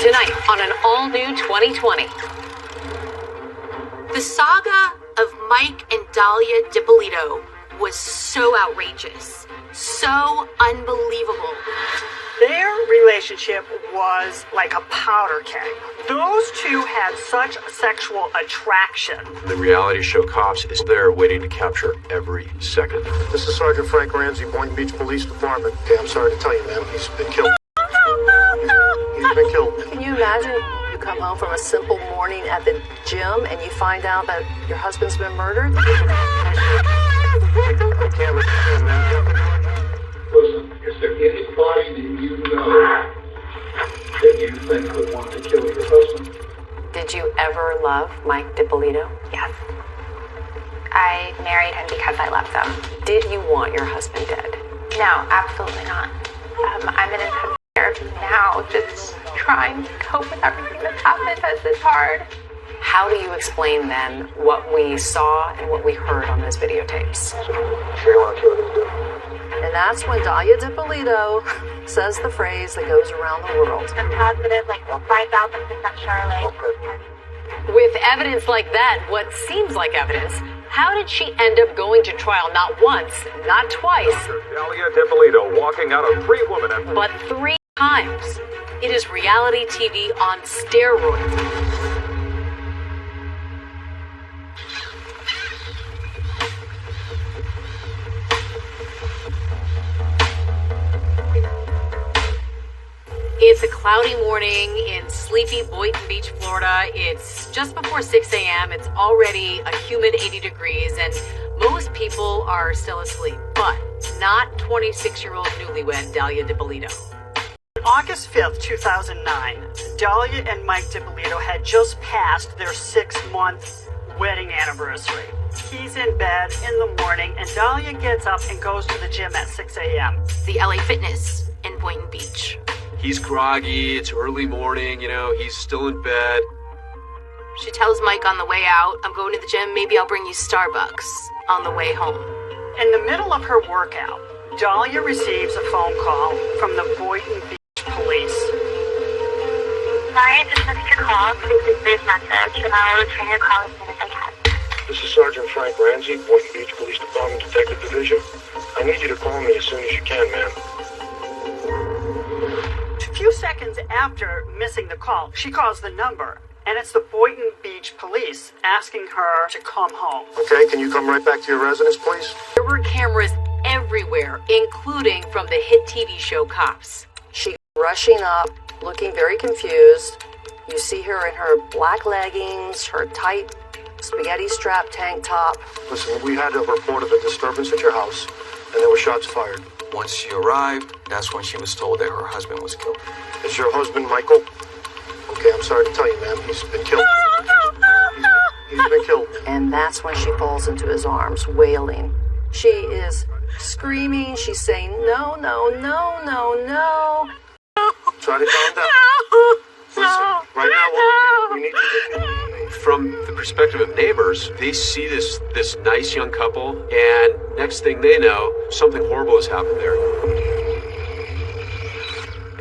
Tonight on an all-new 2020. The saga of Mike and Dahlia DiPolito was so outrageous, so unbelievable. Their relationship was like a powder keg. Those two had such sexual attraction. The reality show Cops is there waiting to capture every second. This is Sergeant Frank Ramsey, Boynton Beach Police Department. Okay, I'm sorry to tell you, ma'am, he's been killed. He's been killed. Can you imagine you come home from a simple morning at the gym and you find out that your husband's been murdered? Listen, is there anybody that you know that you think would want to kill your husband? Did you ever love Mike DiPolito? Yes. I married him because I loved him. Did you want your husband dead? No, absolutely not. I'm in intensive therapy now, just trying to cope with everything that's happened because it's hard. How do you explain then what we saw and what we heard on those videotapes? And that's when Dahlia DiPolito says the phrase that goes around the world. I'm positive, we'll find out that it's not Charlotte. With evidence like that, what seems like evidence, how did she end up going to trial not once, not twice, Dahlia DiPolito walking out a free woman and but 3 times? It is reality TV on steroids. It's a cloudy morning in sleepy Boynton Beach, Florida. It's just before 6 a.m. It's already a humid 80 degrees, and most people are still asleep, but not 26-year-old newlywed Dahlia DiPolito. August 5th, 2009, Dahlia and Mike DiPolito had just passed their 6-month wedding anniversary. He's in bed in the morning, and Dahlia gets up and goes to the gym at 6 a.m. The LA Fitness in Boynton Beach. he's groggy, it's early morning, he's still in bed. She tells Mike on the way out, I'm going to the gym, maybe I'll bring you Starbucks on the way home. In the middle of her workout, Dahlia receives a phone call from the Boynton Beach police. Sorry, I just missed your call. Please leave this message, and I'll return your call as soon as I can. This is Sergeant Frank Ramsey, Boynton Beach Police Department Detective Division. I need you to call me as soon as you can, ma'am. A few seconds after missing the call, she calls the number, and it's the Boynton Beach police asking her to come home. Okay, can you come right back to your residence, please? There were cameras everywhere, including from the hit TV show Cops. She's rushing up, looking very confused. You see her in her black leggings, her tight spaghetti strap tank top. Listen, we had a report of a disturbance at your house, and there were shots fired. Once she arrived, that's when she was told that her husband was killed. Is your husband Michael? Okay, I'm sorry to tell you, ma'am, he's been killed. He's been killed. And that's when she falls into his arms, wailing. She is screaming. She's saying, no, no, no, no, no. Try to calm down. Listen, right now, we need to... From the perspective of neighbors, they see this nice young couple, and next thing they know, something horrible has happened there.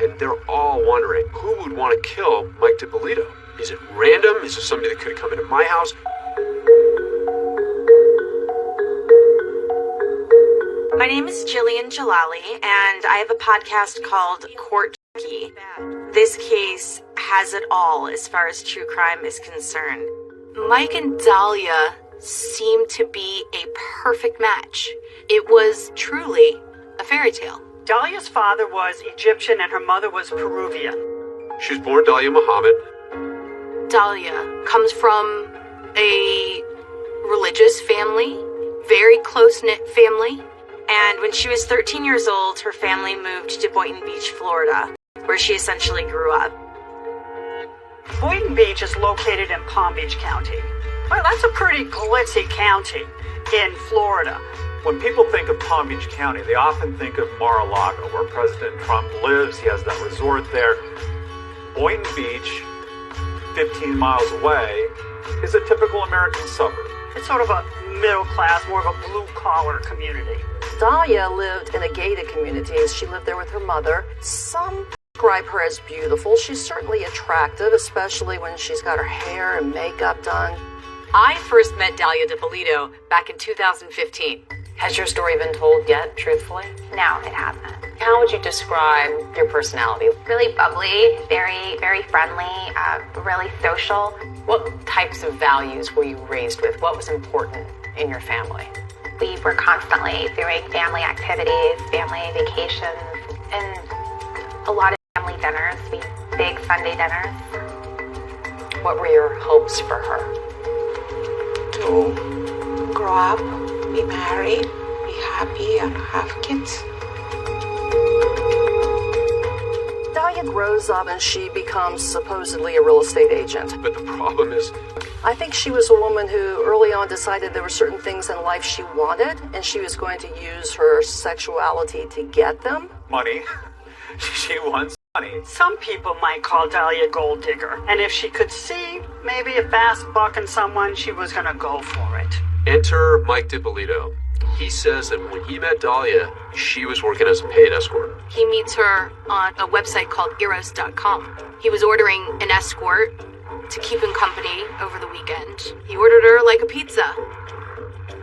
And they're all wondering, who would want to kill Mike DiPolito? Is it random? Is it somebody that could have come into my house? My name is Jillian Jalali, and I have a podcast called Court Key. This case has it all as far as true crime is concerned. Mike and Dahlia seemed to be a perfect match. It was truly a fairy tale. Dahlia's father was Egyptian and her mother was Peruvian. She was born Dahlia Muhammad. Dahlia comes from a religious family, very close-knit family, and when she was 13 years old, her family moved to Boynton Beach, Florida, where she essentially grew up. Boynton Beach is located in Palm Beach County. Well, that's a pretty glitzy county in Florida. When people think of Palm Beach County, they often think of Mar-a-Lago, where President Trump lives. He has that resort there. Boynton Beach, 15 miles away, is a typical American suburb. It's sort of a middle class, more of a blue-collar community. Dahlia lived in a gated community. She lived there with her mother. Some describe describe her as beautiful. She's certainly attractive, especially when she's got her hair and makeup done. I first met Dahlia DiPolito back in 2015. Has your story been told yet, truthfully? No, it hasn't. How would you describe your personality? Really bubbly, very friendly, really social. What types of values were you raised with? What was important in your family? We were constantly doing family activities, family vacations, and a lot of family dinners, big Sunday dinners. What were your hopes for her? To grow up, be married, be happy, and have kids. Dahlia grows up and she becomes supposedly a real estate agent. But the problem is, I think she was a woman who early on decided there were certain things in life she wanted, and she was going to use her sexuality to get them. Money. She wants money. Some people might call Dahlia a gold digger, and if she could see maybe a fast buck in someone, she was gonna go for it. enter Mike DiPolito. He says that when he met Dahlia, she was working as a paid escort. He meets her on a website called eros.com. He was ordering an escort to keep him company over the weekend. He ordered her like a pizza.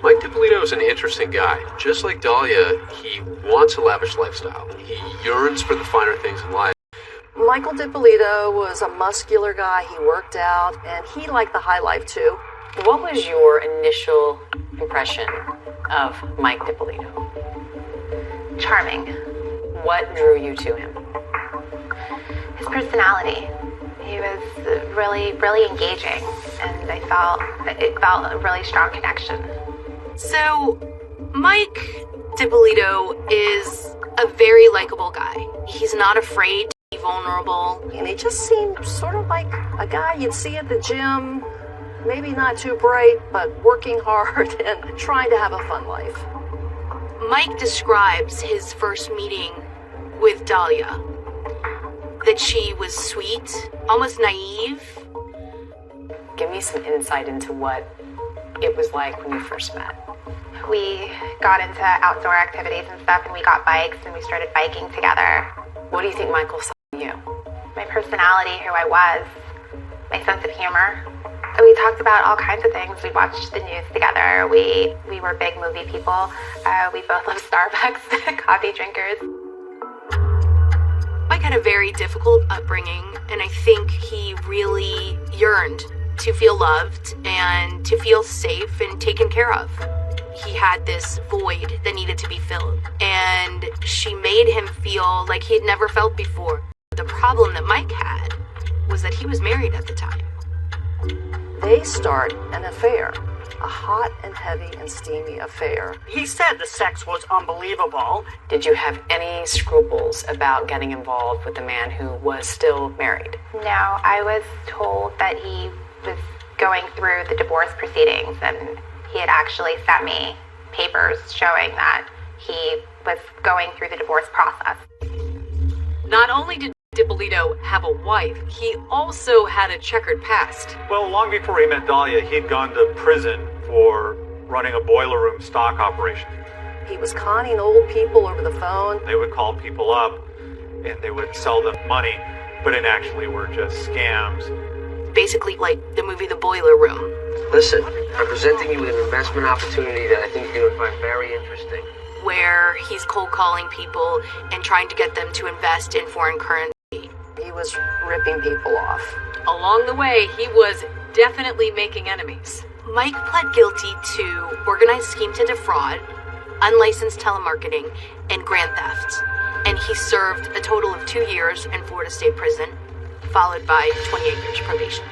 Mike DiPolito is an interesting guy. Just like Dahlia, he wants a lavish lifestyle. He yearns for the finer things in life. Michael DiPolito was a muscular guy. He worked out, and he liked the high life too. What was your initial impression of Mike DiPolito? Charming. What drew you to him? His personality. He was really engaging, and it felt a really strong connection. So, Mike DiPolito is a very likable guy. He's not afraid to be vulnerable. And he just seemed sort of like a guy you'd see at the gym, maybe not too bright, but working hard and trying to have a fun life. Mike describes his first meeting with Dahlia, that she was sweet, almost naive. Give me some insight into what it was like when you first met. We got into outdoor activities and stuff, and we got bikes, and we started biking together. What do you think Michael saw in you? My personality, who I was, my sense of humor. We talked about all kinds of things. We watched the news together. We were big movie people. We both love Starbucks, coffee drinkers. Mike had a very difficult upbringing, and I think he really yearned to feel loved and to feel safe and taken care of. He had this void that needed to be filled, and she made him feel like he had never felt before. The problem that Mike had was that he was married at the time. They start an affair, a hot and heavy and steamy affair. He said the sex was unbelievable. Did you have any scruples about getting involved with a man who was still married? No, I was told that he was going through the divorce proceedings, and he had actually sent me papers showing that he was going through the divorce process. Not only did DiPolito have a wife, he also had a checkered past. Well, long before he met Dahlia, he'd gone to prison for running a boiler room stock operation. He was conning old people over the phone. They would call people up and they would sell them money, but it actually were just scams. Basically like the movie The Boiler Room. Listen, I'm presenting you with an investment opportunity that I think you're going to find very interesting. Where he's cold calling people and trying to get them to invest in foreign currency. He was ripping people off. Along the way, he was definitely making enemies. Mike pled guilty to organized scheme to defraud, unlicensed telemarketing, and grand theft. And he served a total of 2 years in Florida State Prison, followed by 28 years probation.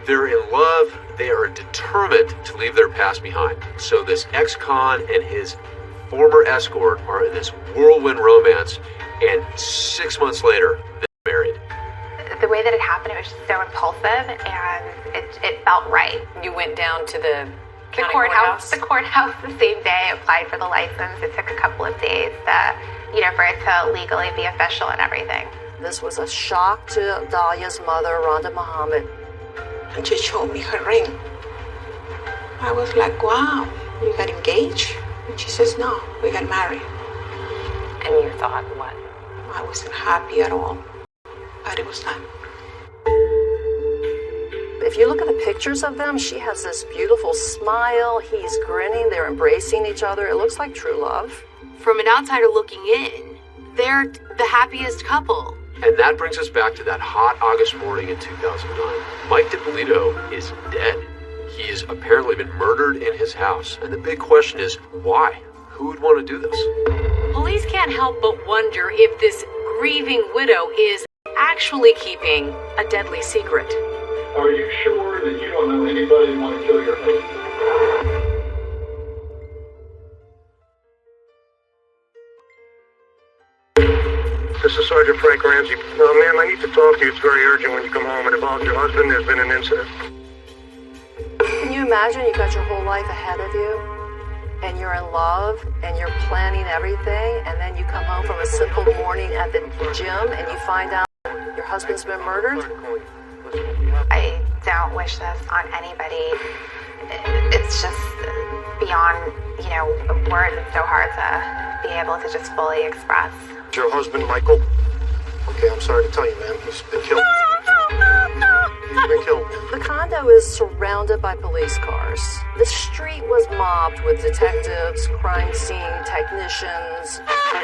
They're in love. They are determined to leave their past behind. So this ex-con and his former escort are in this whirlwind romance, and 6 months later, they're married. The way that it happened, it was just so impulsive, and it felt right. You went down to the county courthouse the same day, applied for the license. It took a couple of days for it to legally be official and everything. This was a shock to Dahlia's mother, Rhonda Muhammad. And she showed me her ring. I was like, wow, you got engaged? And she says, no, we got married. And you thought what? I wasn't happy at all. But it was done. If you look at the pictures of them, she has this beautiful smile. He's grinning. They're embracing each other. It looks like true love. From an outsider looking in, they're the happiest couple. And that brings us back to that hot August morning in 2009. Mike DiPolito is dead. He's apparently been murdered in his house. And the big question is, why? Who would want to do this? Police can't help but wonder if this grieving widow is actually keeping a deadly secret. Are you sure that you don't know anybody who want to kill your husband? This is Sergeant Frank Ramsey. Ma'am, I need to talk to you. It's very urgent when you come home. It involves your husband. There's been an incident. Can you imagine you got your whole life ahead of you, and you're in love, and you're planning everything, and then you come home from a simple morning at the gym, and you find out your husband's been murdered? I don't wish this on anybody. It's just beyond, words. It's so hard to be able to just fully express. Your husband, Michael? Okay, I'm sorry to tell you, ma'am. He's been killed. He's been killed. The condo is surrounded by police cars. The street was mobbed with detectives, crime scene technicians. I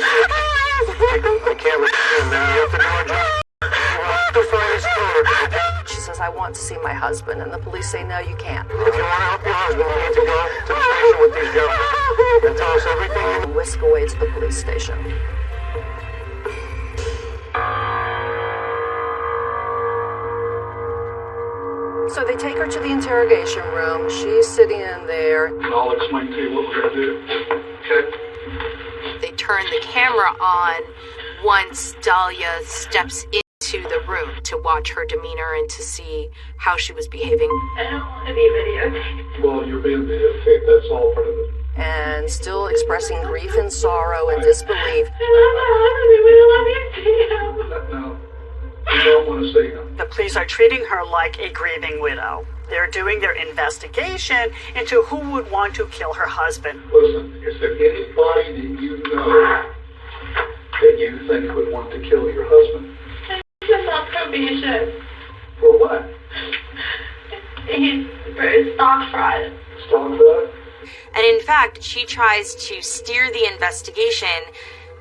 can't let you in, ma'am. You have to do our job. We'll have to find his killer. She says, I want to see my husband. And the police say, no, you can't. If you want to help your husband, you need to go to the station with these gentlemen and tell us everything you know. Whisk away to the police station. So they take her to the interrogation room. She's sitting in there. And I'll explain to you what we're going to do. Okay? They turn the camera on once Dahlia steps into the room to watch her demeanor and to see how she was behaving. I don't want to be videotaped. Well, you're being videotaped. That's all part of it. And still expressing grief and sorrow and disbelief. No. You don't want to say no. The police are treating her like a grieving widow. They're doing their investigation into who would want to kill her husband. Listen, is there anybody that you know that you think would want to kill your husband? He's on probation. For what? He's for stock fraud. Stock fraud? And in fact, she tries to steer the investigation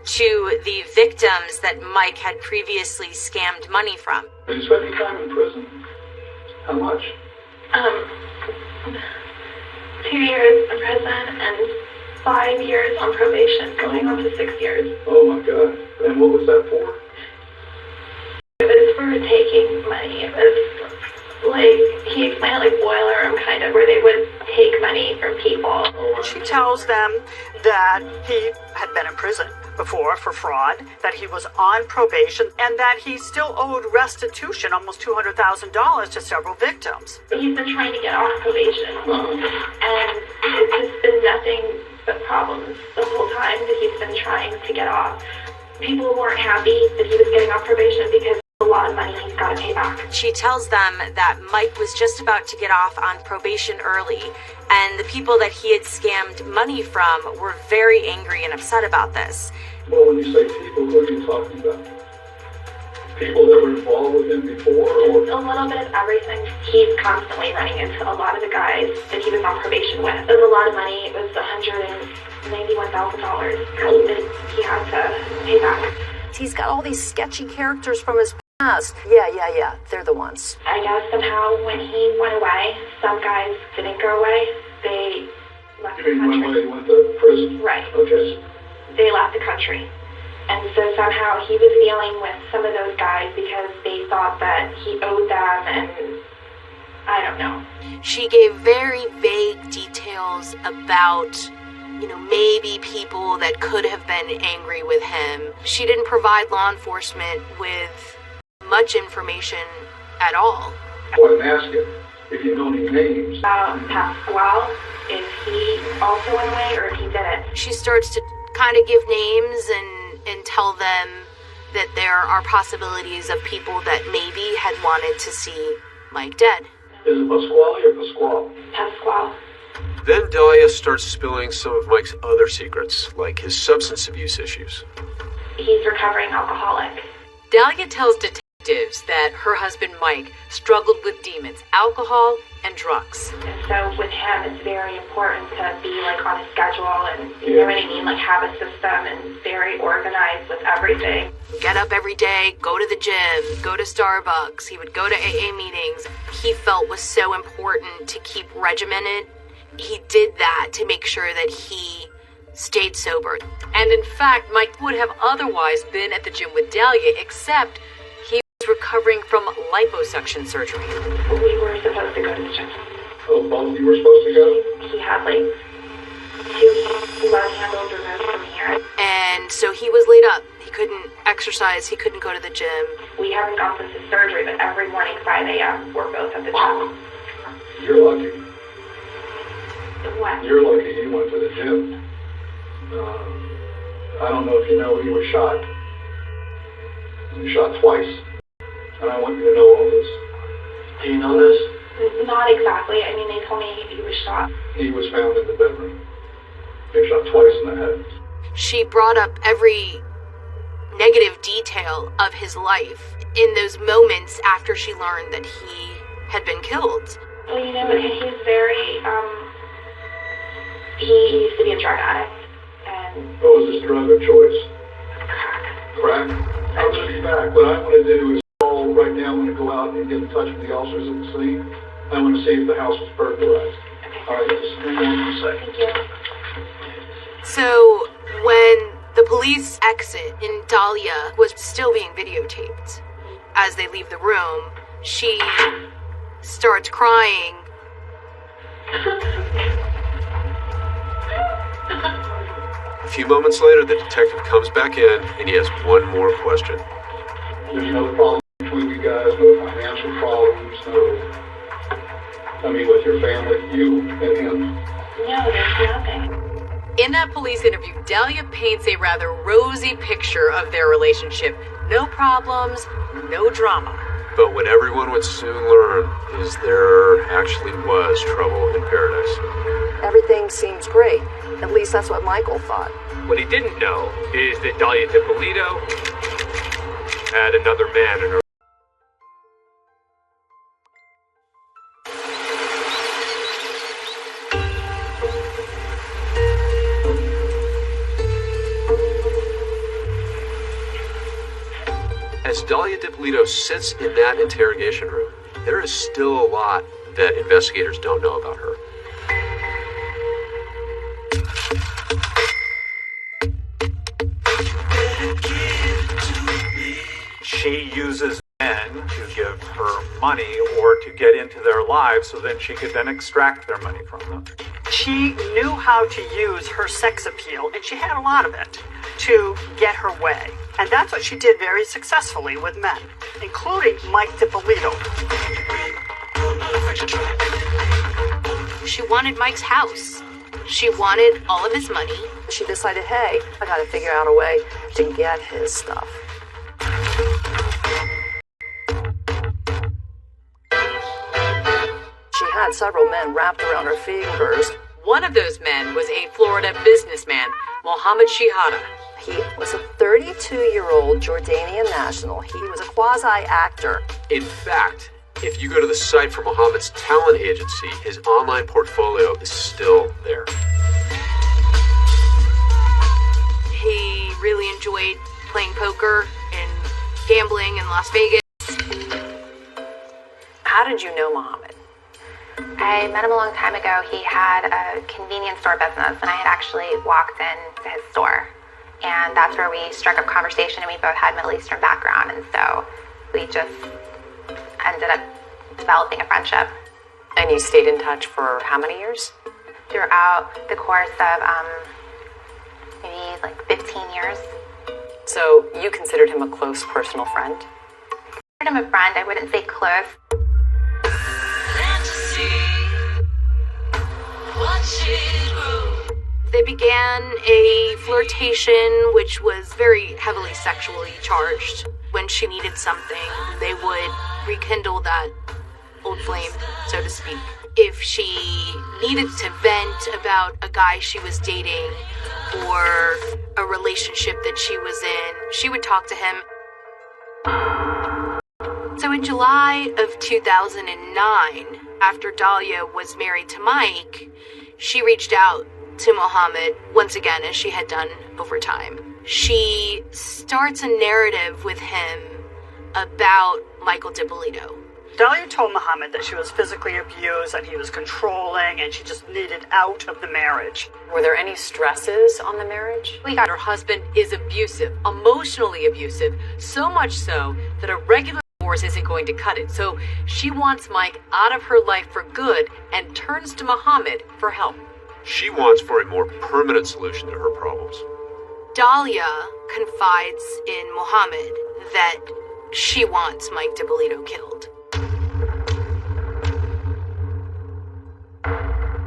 to the victims that Mike had previously scammed money from. Are you spending time in prison? How much? 2 years in prison and 5 years on probation, going on to 6 years. Oh my God. And what was that for? It was for taking money. It was like, he explained it like boiler room kind of, where they would take money from people. She tells them that he had been in prison before for fraud, that he was on probation, and that he still owed restitution, almost $200,000 to several victims. He's been trying to get off probation, and it's just been nothing but problems the whole time that he's been trying to get off. People weren't happy that he was getting off probation because a lot of money he's got to pay back. She tells them that Mike was just about to get off on probation early, and the people that he had scammed money from were very angry and upset about this. Well, when you say people, who are you talking about? People that were involved with him before? Or? A little bit of everything. He's constantly running into a lot of the guys that he was on probation with. It was a lot of money. It was $191,000 that he had to pay back. He's got all these sketchy characters from his past. Yeah, they're the ones. I guess somehow when he went away, some guys didn't go away. They left the country. Went away, went to prison? Right. Okay. They left the country. And so somehow he was dealing with some of those guys because they thought that he owed them, and I don't know. She gave very vague details about, maybe people that could have been angry with him. She didn't provide law enforcement with much information at all. Well, I'm asking if you know any names. Pasquale, is he also in way or if he didn't? She starts to kind of give names and tell them that there are possibilities of people that maybe had wanted to see Mike dead. Is it Pasquale or Pasquale? Pasquale. Then Dahlia starts spilling some of Mike's other secrets, like his substance abuse issues. He's recovering alcoholic. Dahlia tells detectives that her husband Mike struggled with demons, alcohol, and drugs. And so with him, it's very important to be like on a schedule and, you know what I mean, like have a system and very organized with everything. Get up every day, go to the gym, go to Starbucks. He would go to AA meetings. He felt was so important to keep regimented. He did that to make sure that he stayed sober. And in fact, Mike would have otherwise been at the gym with Dahlia, except he was recovering from liposuction surgery. We were supposed to go to the gym. Oh, both of you were supposed to go? He had like 2 love handles removed from here. And so he was laid up. He couldn't exercise. He couldn't go to the gym. We haven't gone since his surgery, but every morning 5 a.m. we're both at the gym. You're lucky. What? You're lucky you went to the gym. I don't know if you know he was shot. He was shot twice. And I want you to know all this. Do you know this? Not exactly. I mean, they told me he was shot. He was found in the bedroom. He was shot twice in the head. She brought up every negative detail of his life in those moments after she learned that he had been killed. Well, you know, he's very, he used to be a drug addict. And What was his drug of choice? crack. Crack? I'm going to be back. What I want to do is call right now. I'm going to go out and get in touch with the officers at the scene. I want to see if the house was burglarized. All right, just hang on for a second. Thank you. So when the police exit and Dahlia was still being videotaped, as they leave the room, she starts crying. A few moments later, the detective comes back in and he has one more question. There's no problem between you guys, no financial problems, with your family, you and him. No, there's nothing. In that police interview, Dahlia paints a rather rosy picture of their relationship. No problems, no drama. But what everyone would soon learn is there actually was trouble in paradise. Everything seems great. At least that's what Michael thought. What he didn't know is that Dahlia DiPolito had another man in her. As Dahlia DiPolito sits in that interrogation room, there is still a lot that investigators don't know about her. She uses men to give her money or to get into their lives so then she could then extract their money from them. She knew how to use her sex appeal, and she had a lot of it, to get her way. And that's what she did very successfully with men, including Mike DiPolito. She wanted Mike's house. She wanted all of his money. She decided, hey, I gotta figure out a way to get his stuff. She had several men wrapped around her fingers. One of those men was a Florida businessman, Mohammed Shihada. He was a 32-year-old Jordanian national. He was a quasi-actor. In fact, if you go to the site for Mohammed's talent agency, his online portfolio is still there. He really enjoyed playing poker and gambling in Las Vegas. How did you know Mohammed? I met him a long time ago. He had a convenience store business, and I had actually walked into his store. And that's where we struck up conversation, and we both had Middle Eastern background, and so we just ended up developing a friendship. And you stayed in touch for how many years? Throughout the course of maybe like 15 years. So you considered him a close personal friend? I considered him a friend. I wouldn't say close. They began a flirtation which was very heavily sexually charged. When she needed something, they would rekindle that old flame, so to speak. If she needed to vent about a guy she was dating or a relationship that she was in, she would talk to him. So in July of 2009, after Dahlia was married to Mike, she reached out to Mohammed once again, as she had done over time. She starts a narrative with him about Michael DiPolito. Dahlia told Mohammed that she was physically abused, that he was controlling, and she just needed out of the marriage. Were there any stresses on the marriage? Her husband is abusive, emotionally abusive, so much so that a regular divorce isn't going to cut it. So she wants Mike out of her life for good and turns to Mohammed for help. She wants for a more permanent solution to her problems. Dahlia confides in Mohammed that she wants Mike DiPolito killed.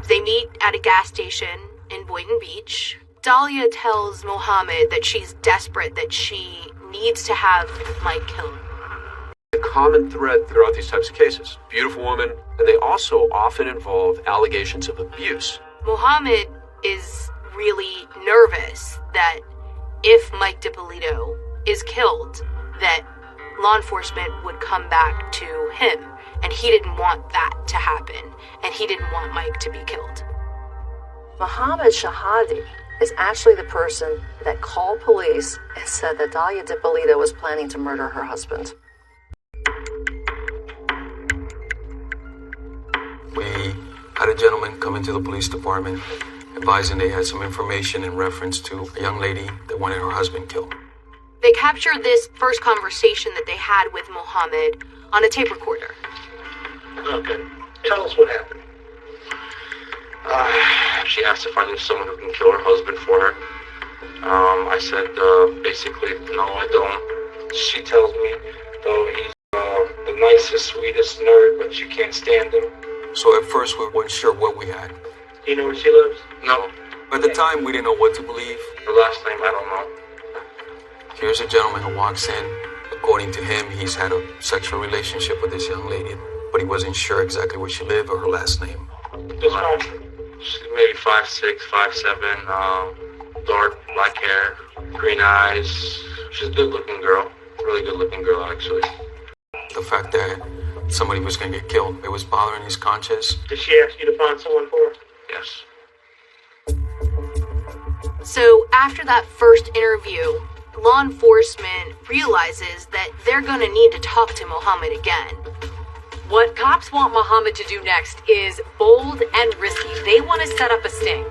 They meet at a gas station in Boynton Beach. Dahlia tells Mohammed that she's desperate, that she needs to have Mike killed. A common thread throughout these types of cases. Beautiful woman, and they also often involve allegations of abuse. Mohammed is really nervous that if Mike DiPolito is killed, that law enforcement would come back to him. And he didn't want that to happen. And he didn't want Mike to be killed. Mohammed Shahadi is actually the person that called police and said that Dahlia DiPolito was planning to murder her husband. We had a gentleman come into the police department advising they had some information in reference to a young lady that wanted her husband killed. They captured this first conversation that they had with Mohammed on a tape recorder. Okay. Tell us what happened. She asked if I knew someone who can kill her husband for her. I said, basically, no, I don't. She tells me, though, he's the nicest, sweetest nerd, but you can't stand him. So at first we weren't sure what we had. Do you know where she lives? No. At the time we didn't know what to believe. Her last name, I don't know. Here's a gentleman who walks in. According to him, he's had a sexual relationship with this young lady, but he wasn't sure exactly where she lived or her last name. She's maybe 5'6", 5'7", dark black hair, green eyes. She's a good-looking girl. Really good-looking girl, actually. The fact that somebody was going to get killed, it was bothering his conscience. Did she ask you to find someone for her? Yes. So after that first interview, law enforcement realizes that they're going to need to talk to Mohammed again. What cops want Mohammed to do next is bold and risky. They want to set up a sting.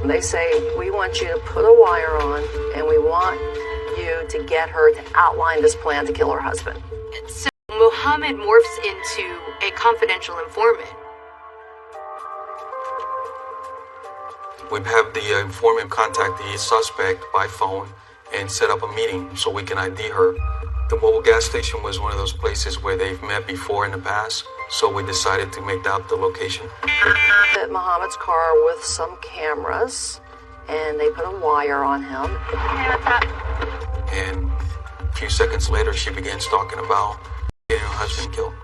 They say, we want you to put a wire on, and we want you to get her to outline this plan to kill her husband. So Mohammed morphs into a confidential informant. We have the informant contact the suspect by phone and set up a meeting so we can ID her. The mobile gas station was one of those places where they've met before in the past, so we decided to make that the location. At Mohammed's car with some cameras, and they put a wire on him. Hey, what's up? And a few seconds later, she begins talking about getting her husband killed.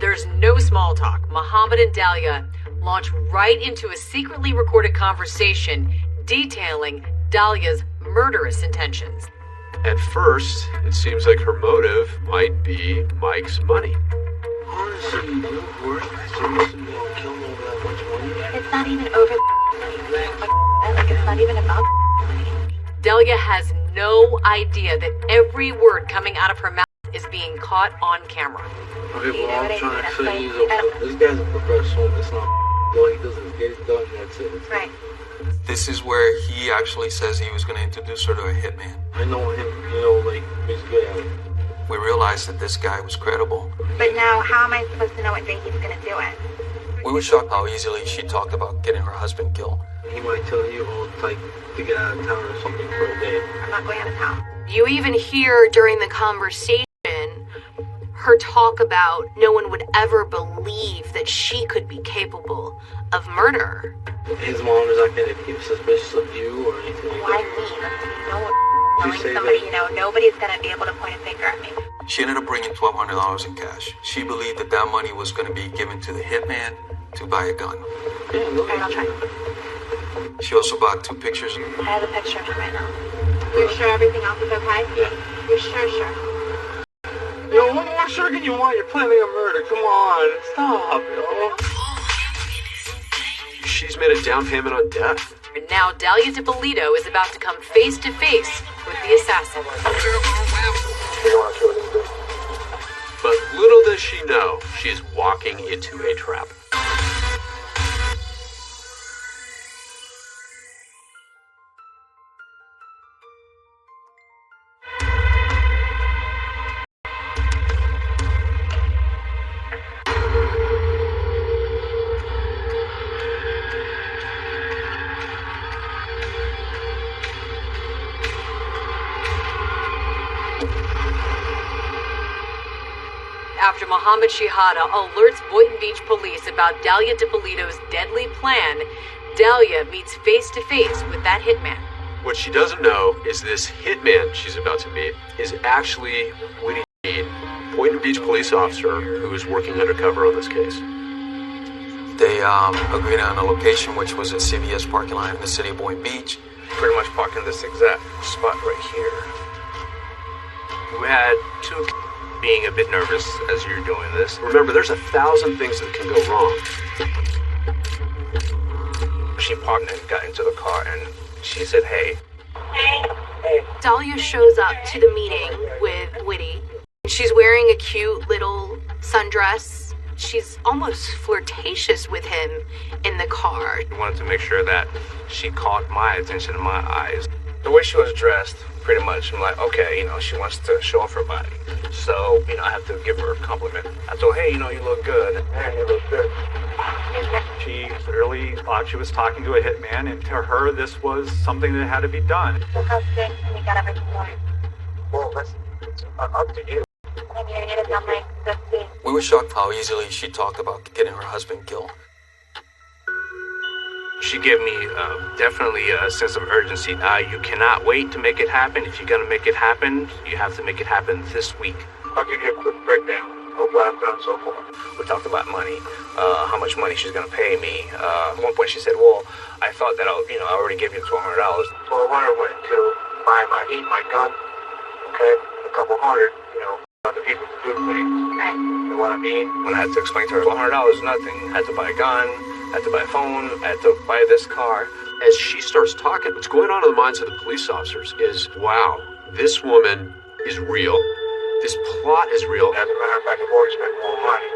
There's no small talk. Mohammed and Dahlia launch right into a secretly recorded conversation detailing Dahlia's murderous intentions. At first, it seems like her motive might be Mike's money. Honestly, you work so you don't kill me over that much money. It's not even over like it's not even about money. Dahlia has no idea that every word coming out of her mouth is being caught on camera. Okay, well, I'm trying to say this guy's a professional. It's not all he does is get it done. That's it. Right. This is where he actually says he was going to introduce her to a hitman. I know him, you know, like, he's good at it. We realized that this guy was credible. But now, how am I supposed to know what day he's going to do it? We were shocked how easily she talked about getting her husband killed. He might tell you, oh, it's like to get out of town or something for a day. I'm not going out of town. You even hear during the conversation her talk about no one would ever believe that she could be capable of murder. His mom is not going to keep suspicious of you or anything like Why that. me? No one knowing somebody, you know, nobody's going to be able to point a finger at me. She ended up bringing $1,200 in cash. She believed that that money was going to be given to the hitman to buy a gun. Yeah, look. Alright, I'll try. She also bought 2 pictures. I have a picture of him right now. You're sure everything else is okay? Yeah. You're sure? much sugar can you want? You're planning a murder. Come on. Stop, yo. She's made a down payment on death. And now Dahlia DiPolito is about to come face to face with the assassin. But little does she know, she is walking into a trap. After Mohammed Shihada alerts Boynton Beach police about Dahlia DiPolito's deadly plan, Dahlia meets face to face with that hitman. What she doesn't know is this hitman she's about to meet is actually Woody Dean, Boynton Beach police officer who is working undercover on this case. They agreed on a location, which was a CVS parking lot in the city of Boynton Beach. Pretty much parking this exact spot right here. We had two being a bit nervous as you're doing this. Remember, there's 1,000 things that can go wrong. She parked and got into the car and she said, hey. Dahlia shows up to the meeting with Whitty. She's wearing a cute little sundress. She's almost flirtatious with him in the car. I wanted to make sure that she caught my attention in my eyes. The way she was dressed, pretty much, I'm like, okay, she wants to show off her body. So, I have to give her a compliment. I told her, hey, you look good. Yeah, you look good. She clearly thought she was talking to a hitman, and to her, this was something that had to be done. How sick we got everything going. Well, that's up to you. We were shocked how easily she talked about getting her husband killed. She gave me definitely a sense of urgency. You cannot wait to make it happen. If you're going to make it happen, you have to make it happen this week. I'll give you a quick breakdown of what I've done so far. We talked about money, how much money she's going to pay me. At one point she said, well, I thought that I already gave you $1,200. $1,200 went to buy my gun, okay? A couple hundred, other people to do things. You know what I mean? When I had to explain to her, $100 is nothing. I had to buy a gun. I had to buy a phone, I had to buy this car. As she starts talking, what's going on in the minds of the police officers is, wow, this woman is real. This plot is real. As a matter of fact, I've already spent more money,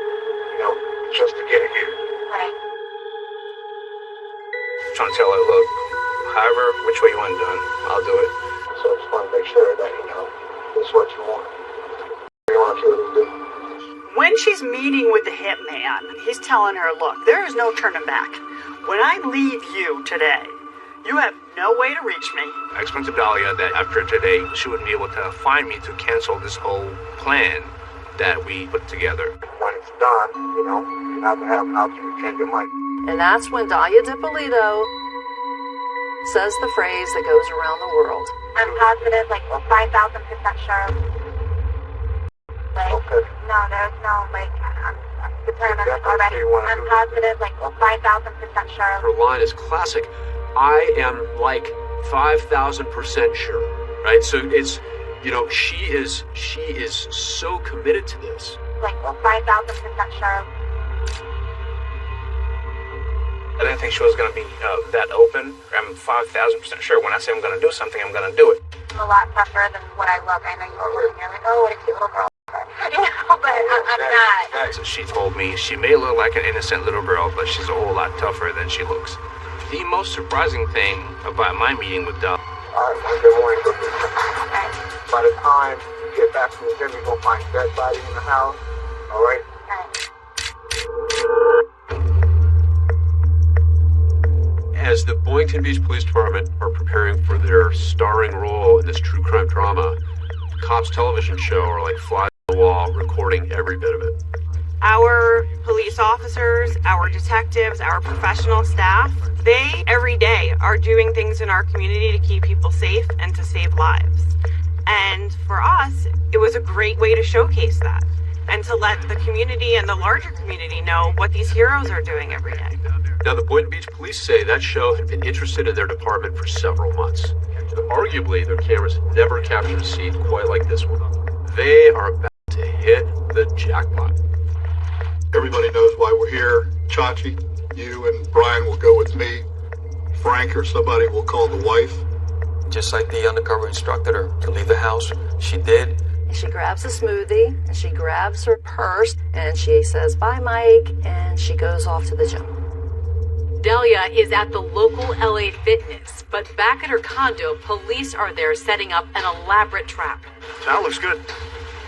just to get it here. Right. Trying to tell her, look, however, which way you want it done, I'll do it. So I just want to make sure that, this is what you want. What do you want to do? When she's meeting with the hitman, he's telling her, look, there is no turning back. When I leave you today, you have no way to reach me. I explained to Dahlia that after today, she wouldn't be able to find me to cancel this whole plan that we put together. When it's done, you have to have an option to change your mind. And that's when Dahlia DiPolito says the phrase that goes around the world. I'm positive, 5,000% sure. Okay. No, there's no, I'm determined already. I'm positive, 5,000% sure. Her line is classic. I am 5,000% sure, right? So it's, she is so committed to this. 5,000% sure. I didn't think she was going to be that open. I'm 5,000% sure. When I say I'm going to do something, I'm going to do it. I'm a lot tougher than what I look. I know you're like, oh, what a cute little girl. But I'm not. So she told me she may look like an innocent little girl, but she's a whole lot tougher than she looks. The most surprising thing about my meeting with Doug. All right, Monday morning, by the time you get back from the gym, you're going to find a dead body in the house. All right? As the Boynton Beach Police Department are preparing for their starring role in this true crime drama, the Cops television show are like flies on the wall, recording every bit of it. Our police officers, our detectives, our professional staff, they every day are doing things in our community to keep people safe and to save lives. And for us, it was a great way to showcase that and to let the community and the larger community know what these heroes are doing every day. Now, the Boynton Beach police say that show had been interested in their department for several months. Arguably, their cameras never captured a scene quite like this one. They are about to hit the the jackpot. Everybody knows why we're here. Chachi, you and Brian will go with me. Frank or somebody will call the wife. Just like the undercover instructed her to leave the house, she did. And she grabs a smoothie, and she grabs her purse, and she says, "Bye, Mike," and she goes off to the gym. Delia is at the local LA Fitness, but back at her condo, police are there setting up an elaborate trap. That looks good.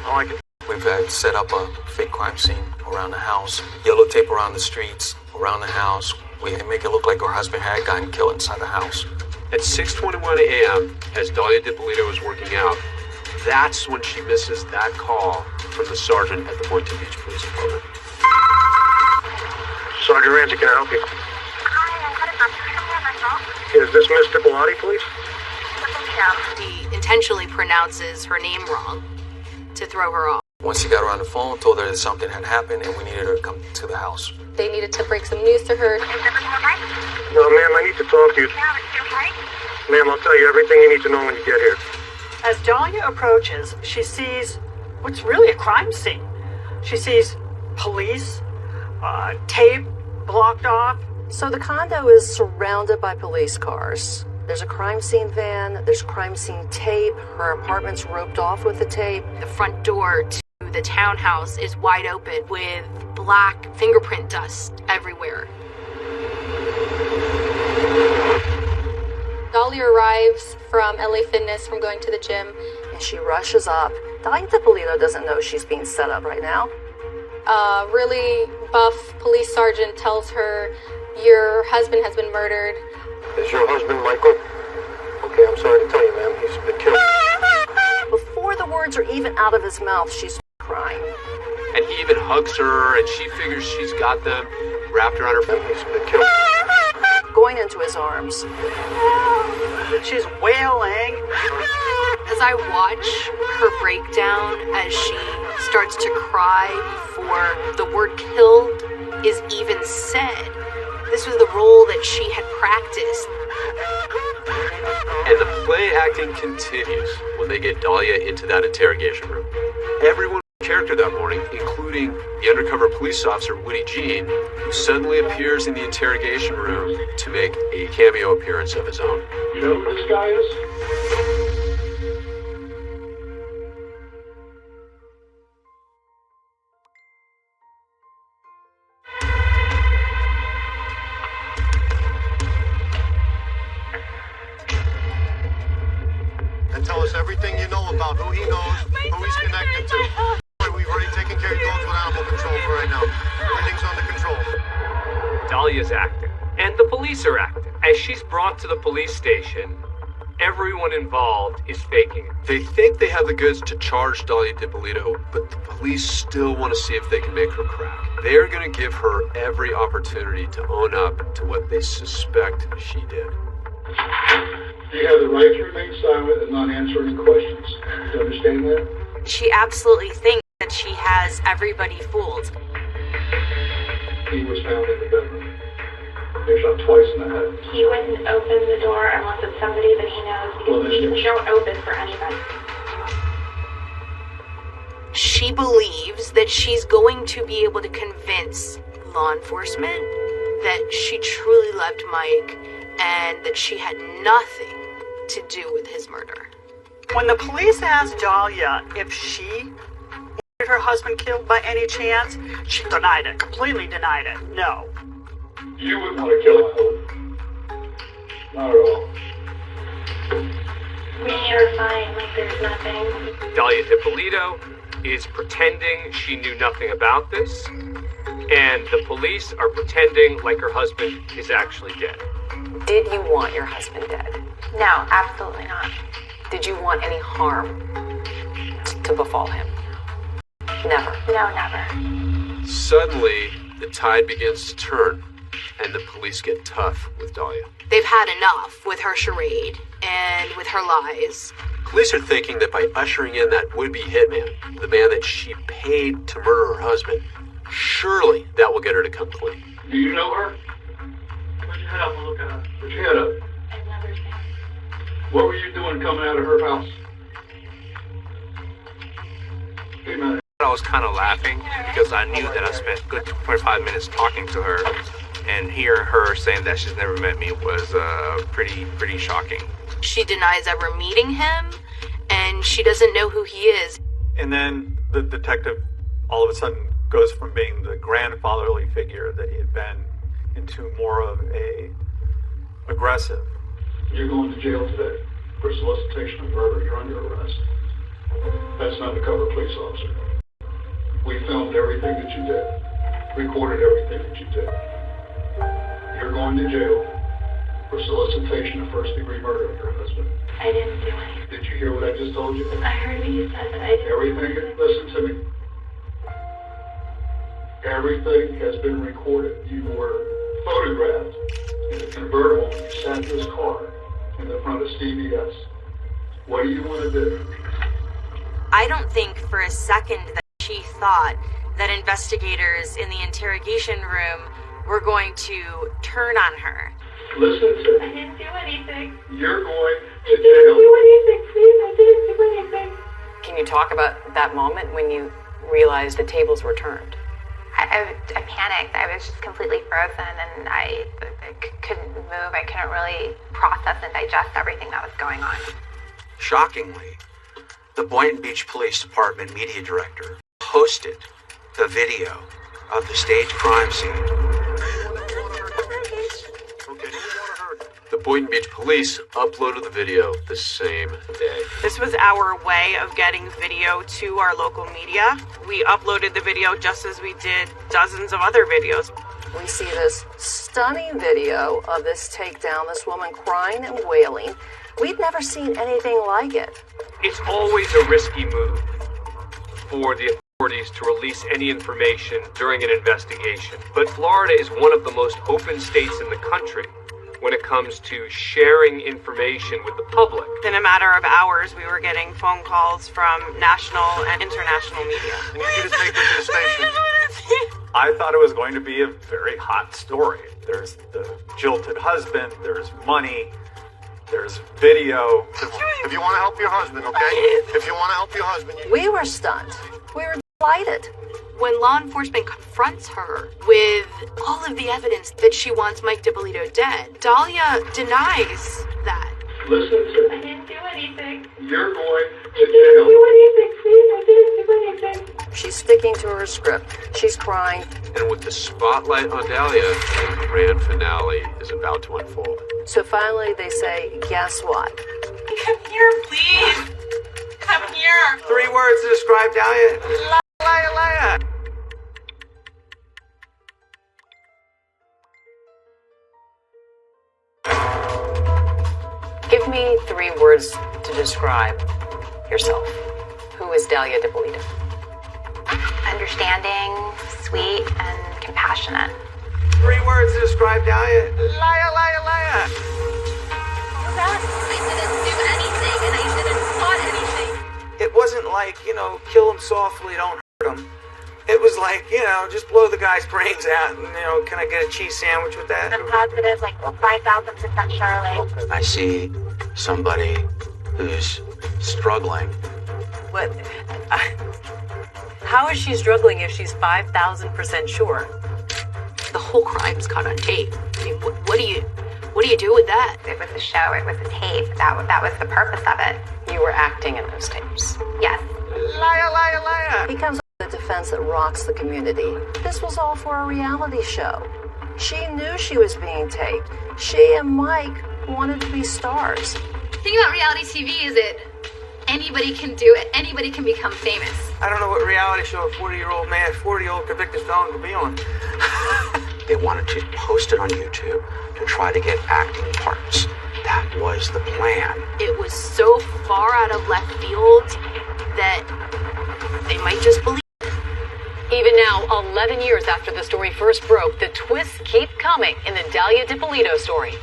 I like it. We've had set up a fake crime scene around the house, yellow tape around the streets, around the house. We make it look like her husband had gotten killed inside the house. At 6:21 a.m., as Dahlia DiPolito was working out, that's when she misses that call from the sergeant at the Boynton Beach Police Department. Sergeant Ramsey, can I help you? Is this Miss DiPolito, please? He intentionally pronounces her name wrong to throw her off. Once he got her on the phone, told her that something had happened and we needed her to come to the house. They needed to break some news to her. No, ma'am, I need to talk to you. Ma'am, I'll tell you everything you need to know when you get here. As Dahlia approaches, she sees what's really a crime scene. She sees police, tape blocked off. So the condo is surrounded by police cars. There's a crime scene van, there's crime scene tape, her apartment's roped off with the tape. The front door to the townhouse is wide open with black fingerprint dust everywhere. Dahlia arrives from LA Fitness from going to the gym. And she rushes up. Dahlia DiPolito doesn't know she's being set up right now. Really buff police sergeant tells her, "Your husband has been murdered." Is your husband Michael? Okay, I'm sorry to tell you, ma'am, he's been killed. Before the words are even out of his mouth, she's crying. And he even hugs her, and she figures she's got them wrapped around her face. He's been killed. Going into his arms. She's wailing. As I watch her breakdown, as she starts to cry before the word killed is even said, this was the role that she had practiced. And the play acting continues when they get Dahlia into that interrogation room. Everyone was character that morning, including the undercover police officer, Woody Jean, who suddenly appears in the interrogation room to make a cameo appearance of his own. You know who this guy is? And tell us everything you know about who he knows, who he's connected to. We've already taken care of dogs with animal control for right now. Everything's under control. Dahlia's acting, and the police are acting. As she's brought to the police station, everyone involved is faking it. They think they have the goods to charge Dahlia DiPolito, but the police still want to see if they can make her crack. They're going to give her every opportunity to own up to what they suspect she did. You have the right to remain silent and not answer any questions. Do you understand that? She absolutely thinks that she has everybody fooled. He was found in the bedroom. He was shot twice in the head. He wouldn't open the door unless it's somebody that he knows because we don't open for anybody. She believes that she's going to be able to convince law enforcement that she truly loved Mike and that she had nothing to do with his murder. When the police asked Dahlia if she wanted her husband killed by any chance, she denied it, completely denied it. No. You wouldn't want to kill him. Not at all. We are fine, like there's nothing. Dahlia DiPolito is pretending she knew nothing about this, and the police are pretending like her husband is actually dead. Did you want your husband dead? No, absolutely not. Did you want any harm to befall him? Never. No, never. Suddenly, the tide begins to turn, and the police get tough with Dahlia. They've had enough with her charade and with her lies. Police are thinking that by ushering in that would-be hitman, the man that she paid to murder her husband, surely that will get her to come clean. Do you know her? Put your head up and look at her. Put your head up. I've never seen her. What were you doing coming out of her house? Hey, man. I was kind of laughing because I knew that I spent a good 25 minutes talking to her, and hearing her saying that she's never met me was pretty shocking. She denies ever meeting him, and she doesn't know who he is. And then the detective all of a sudden goes from being the grandfatherly figure that he had been into more of a aggressive. You're going to jail today for solicitation of murder. You're under arrest. That's an undercover police officer. We filmed everything that you did, recorded everything that you did. You're going to jail for solicitation of first-degree murder of your husband. I didn't do anything. Did you hear what I just told you? I heard what you said, but I didn't. Everything, listen to me. Everything has been recorded. You were photographed in a convertible when you sat in this car in the front of CBS. What do you want to do? I don't think for a second that she thought that investigators in the interrogation room were going to turn on her. Listen to me. I didn't do anything. You're going to I didn't jail. do anything, please. I didn't do anything. Can you talk about that moment when you realized the tables were turned? I panicked. I was just completely frozen, and I couldn't move. I couldn't really process and digest everything that was going on. Shockingly, the Boynton Beach Police Department media director posted the video of the staged crime scene. The Boynton Beach Police uploaded the video the same day. This was our way of getting video to our local media. We uploaded the video just as we did dozens of other videos. We see this stunning video of this takedown, this woman crying and wailing. We'd never seen anything like it. It's always a risky move for the authorities to release any information during an investigation. But Florida is one of the most open states in the country when it comes to sharing information with the public. In a matter of hours, we were getting phone calls from national and international media. I need you to take them to the station. I thought it was going to be a very hot story. There's the jilted husband, there's money, there's video. If you want to help your husband, okay? If you want to help your husband, We were stunned. We were delighted. When law enforcement confronts her with all of the evidence that she wants Mike DiPolito dead, Dahlia denies that. Listen to me. I didn't do anything. You're going to I didn't jail. do anything, please. I didn't do anything. She's sticking to her script. She's crying. And with the spotlight on Dahlia, the grand finale is about to unfold. So finally they say, guess what? Come here, please. Come here. 3 words to describe Dahlia. Liar, liar. Give me 3 words to describe yourself. Who is Dahlia DiPolito? Understanding, sweet, and compassionate. 3 words to describe Dahlia. Liar, liar, liar. I didn't do anything, and I didn't plot anything. It wasn't like, kill him softly, don't hurt him. It was like, just blow the guy's brains out and, can I get a cheese sandwich with that? I'm positive, 5,000% Charlie. I see somebody who's struggling. What? How is she struggling if she's 5,000% sure? The whole crime's caught on tape. I mean, what do you do with that? It was a show. It was a tape. That was the purpose of it. You were acting in those tapes. Yes. Liar, liar, liar. He comes with a defense that rocks the community. This was all for a reality show. She knew she was being taped. She and Mike wanted to be stars. The thing about reality TV is that anybody can do it. Anybody can become famous. I don't know what reality show a 40-year-old convicted felon could be on. They wanted to post it on YouTube to try to get acting parts. That was the plan. It was so far out of left field that they might just believe. Even now, 11 years after the story first broke, the twists keep coming in the Dahlia DiPolito story.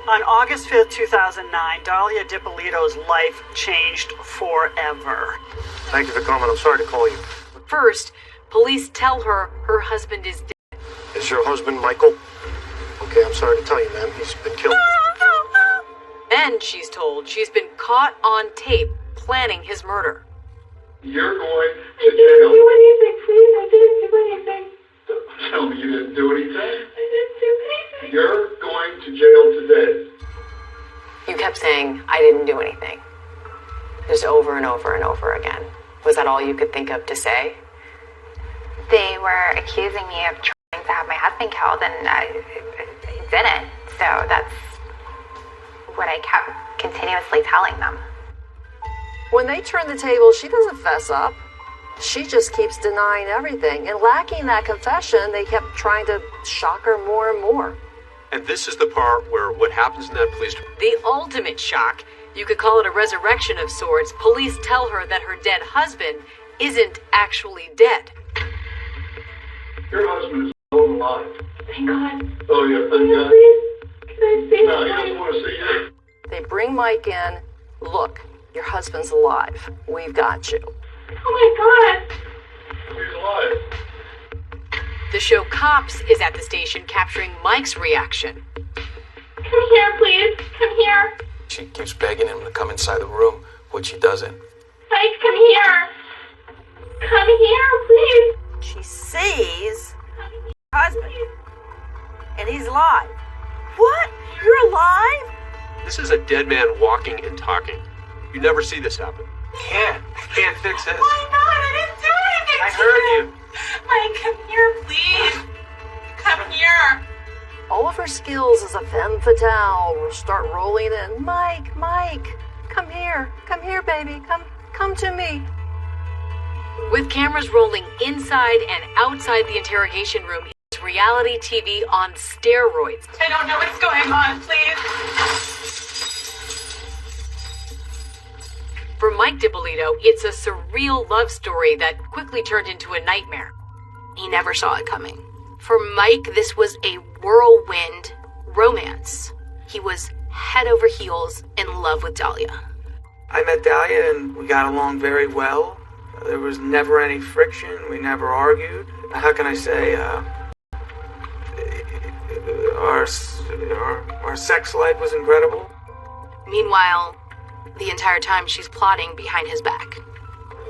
On August 5th, 2009, Dahlia DiPolito's life changed forever. Thank you for coming. I'm sorry to call you. First, police tell her husband is dead. this your husband, Michael? Okay, I'm sorry to tell you, ma'am. He's been killed. Then she's told she's been caught on tape planning his murder. You're going to jail. I didn't do anything, please. I didn't do anything. Tell me you didn't do anything? I didn't do anything. You're going to jail today. You kept saying, I didn't do anything. Just over and over and over again. Was that all you could think of to say? They were accusing me of trying to have my husband killed, and I didn't. So that's what I kept continuously telling them. When they turn the table, she doesn't fess up. She just keeps denying everything. And lacking that confession, they kept trying to shock her more and more. And this is the part where what happens in that police... The ultimate shock, you could call it a resurrection of sorts. Police tell her that her dead husband isn't actually dead. Your husband is still alive. Thank God. Oh, yeah, thank God. Can I see No, he doesn't want to see you. They bring Mike in. Look, your husband's alive. We've got you. Oh my God. He's alive. The show Cops is at the station capturing Mike's reaction. Come here, please. Come here. She keeps begging him to come inside the room, which he doesn't. Mike, come here. Come here, please. She sees her husband, and he's alive. What? You're alive? This is a dead man walking and talking. You never see this happen. I can't fix this. Oh my God, I didn't do anything. I heard you. Mike, come here, please. Come here. All of her skills as a femme fatale will start rolling in. Mike, come here, baby, come to me. With cameras rolling inside and outside the interrogation room, it's reality TV on steroids. I don't know what's going on, please. For Mike DiPolito, it's a surreal love story that quickly turned into a nightmare. He never saw it coming. For Mike, this was a whirlwind romance. He was head over heels in love with Dahlia. I met Dahlia and we got along very well. There was never any friction. We never argued. How can I say, our sex life was incredible. Meanwhile, the entire time she's plotting behind his back.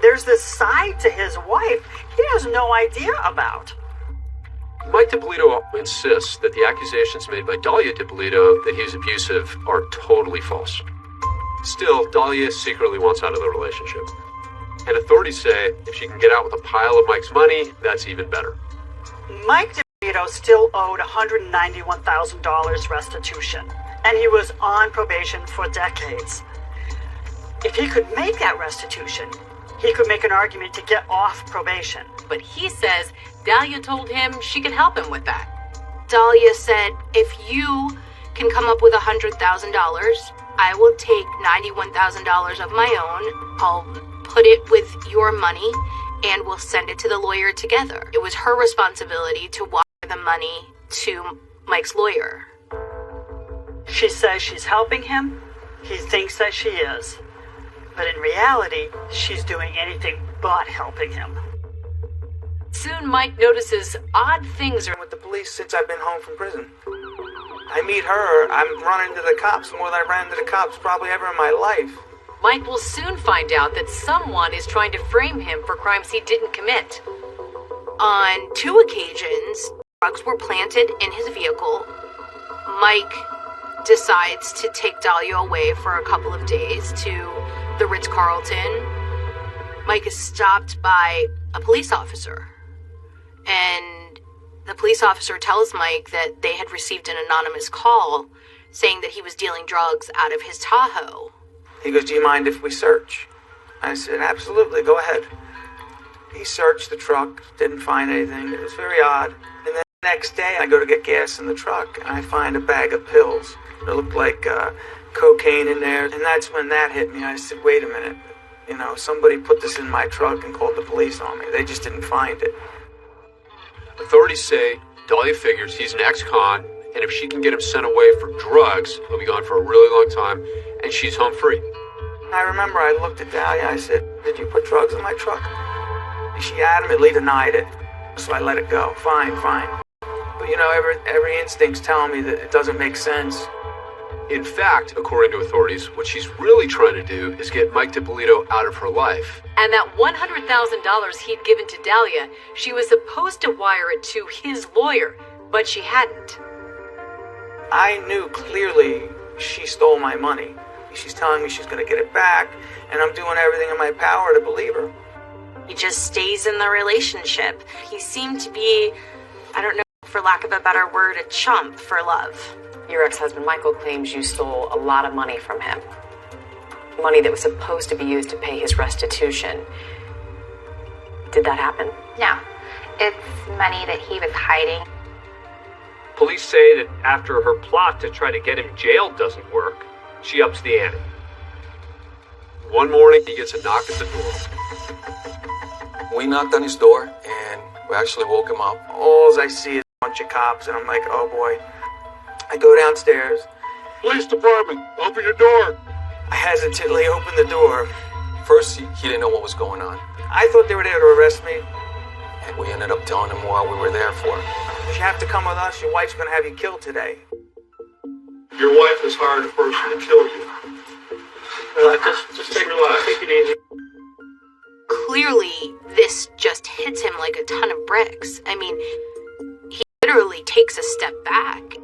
There's this side to his wife he has no idea about. Mike DiPolito insists that the accusations made by Dahlia DiPolito that he's abusive are totally false. Still, Dahlia secretly wants out of the relationship. And authorities say if she can get out with a pile of Mike's money, that's even better. Mike DiPolito still owed $191,000 restitution, and he was on probation for decades. If he could make that restitution, he could make an argument to get off probation. But he says Dahlia told him she could help him with that. Dahlia said, if you can come up with $100,000, I will take $91,000 of my own. I'll put it with your money and we'll send it to the lawyer together. It was her responsibility to wire the money to Mike's lawyer. She says she's helping him. He thinks that she is. But in reality, she's doing anything but helping him. Soon Mike notices odd things are with the police since I've been home from prison. I meet her, I'm running to the cops more than I ran to the cops probably ever in my life. Mike will soon find out that someone is trying to frame him for crimes he didn't commit. On 2 occasions, drugs were planted in his vehicle. Mike decides to take Dahlia away for a couple of days to the Ritz-Carlton. Mike is stopped by a police officer. And the police officer tells Mike that they had received an anonymous call saying that he was dealing drugs out of his Tahoe. He goes, do you mind if we search? I said, absolutely, go ahead. He searched the truck, didn't find anything. It was very odd. And then the next day, I go to get gas in the truck, and I find a bag of pills. It looked like cocaine in there, and that's when that hit me. I said, wait a minute. You know, somebody put this in my truck and called the police on me. They just didn't find it. Authorities say Dahlia figures he's an ex-con, and if she can get him sent away for drugs, he'll be gone for a really long time, and she's home free. I remember I looked at Dahlia, I said, did you put drugs in my truck? She adamantly denied it, so I let it go. Fine. But every instinct's telling me that it doesn't make sense. In fact, according to authorities, what she's really trying to do is get Mike DiPolito out of her life. And that $100,000 he'd given to Dahlia, she was supposed to wire it to his lawyer, but she hadn't. I knew clearly she stole my money. She's telling me she's going to get it back, and I'm doing everything in my power to believe her. He just stays in the relationship. He seemed to be, I don't know, for lack of a better word, a chump for love. Your ex-husband Michael claims you stole a lot of money from him. Money that was supposed to be used to pay his restitution. Did that happen? No. It's money that he was hiding. Police say that after her plot to try to get him jailed doesn't work, she ups the ante. One morning, he gets a knock at the door. We knocked on his door, and we actually woke him up. All I see is a bunch of cops, and I'm like, oh boy. I go downstairs. Police department, open your door. I hesitantly open the door. First, he didn't know what was going on. I thought they were there to arrest me. And we ended up telling him what we were there for. You have to come with us. Your wife's going to have you killed today. Your wife has hired a person to kill you. Just relax. Take it easy. Clearly, this just hits him like a ton of bricks. I mean, he literally takes a step back.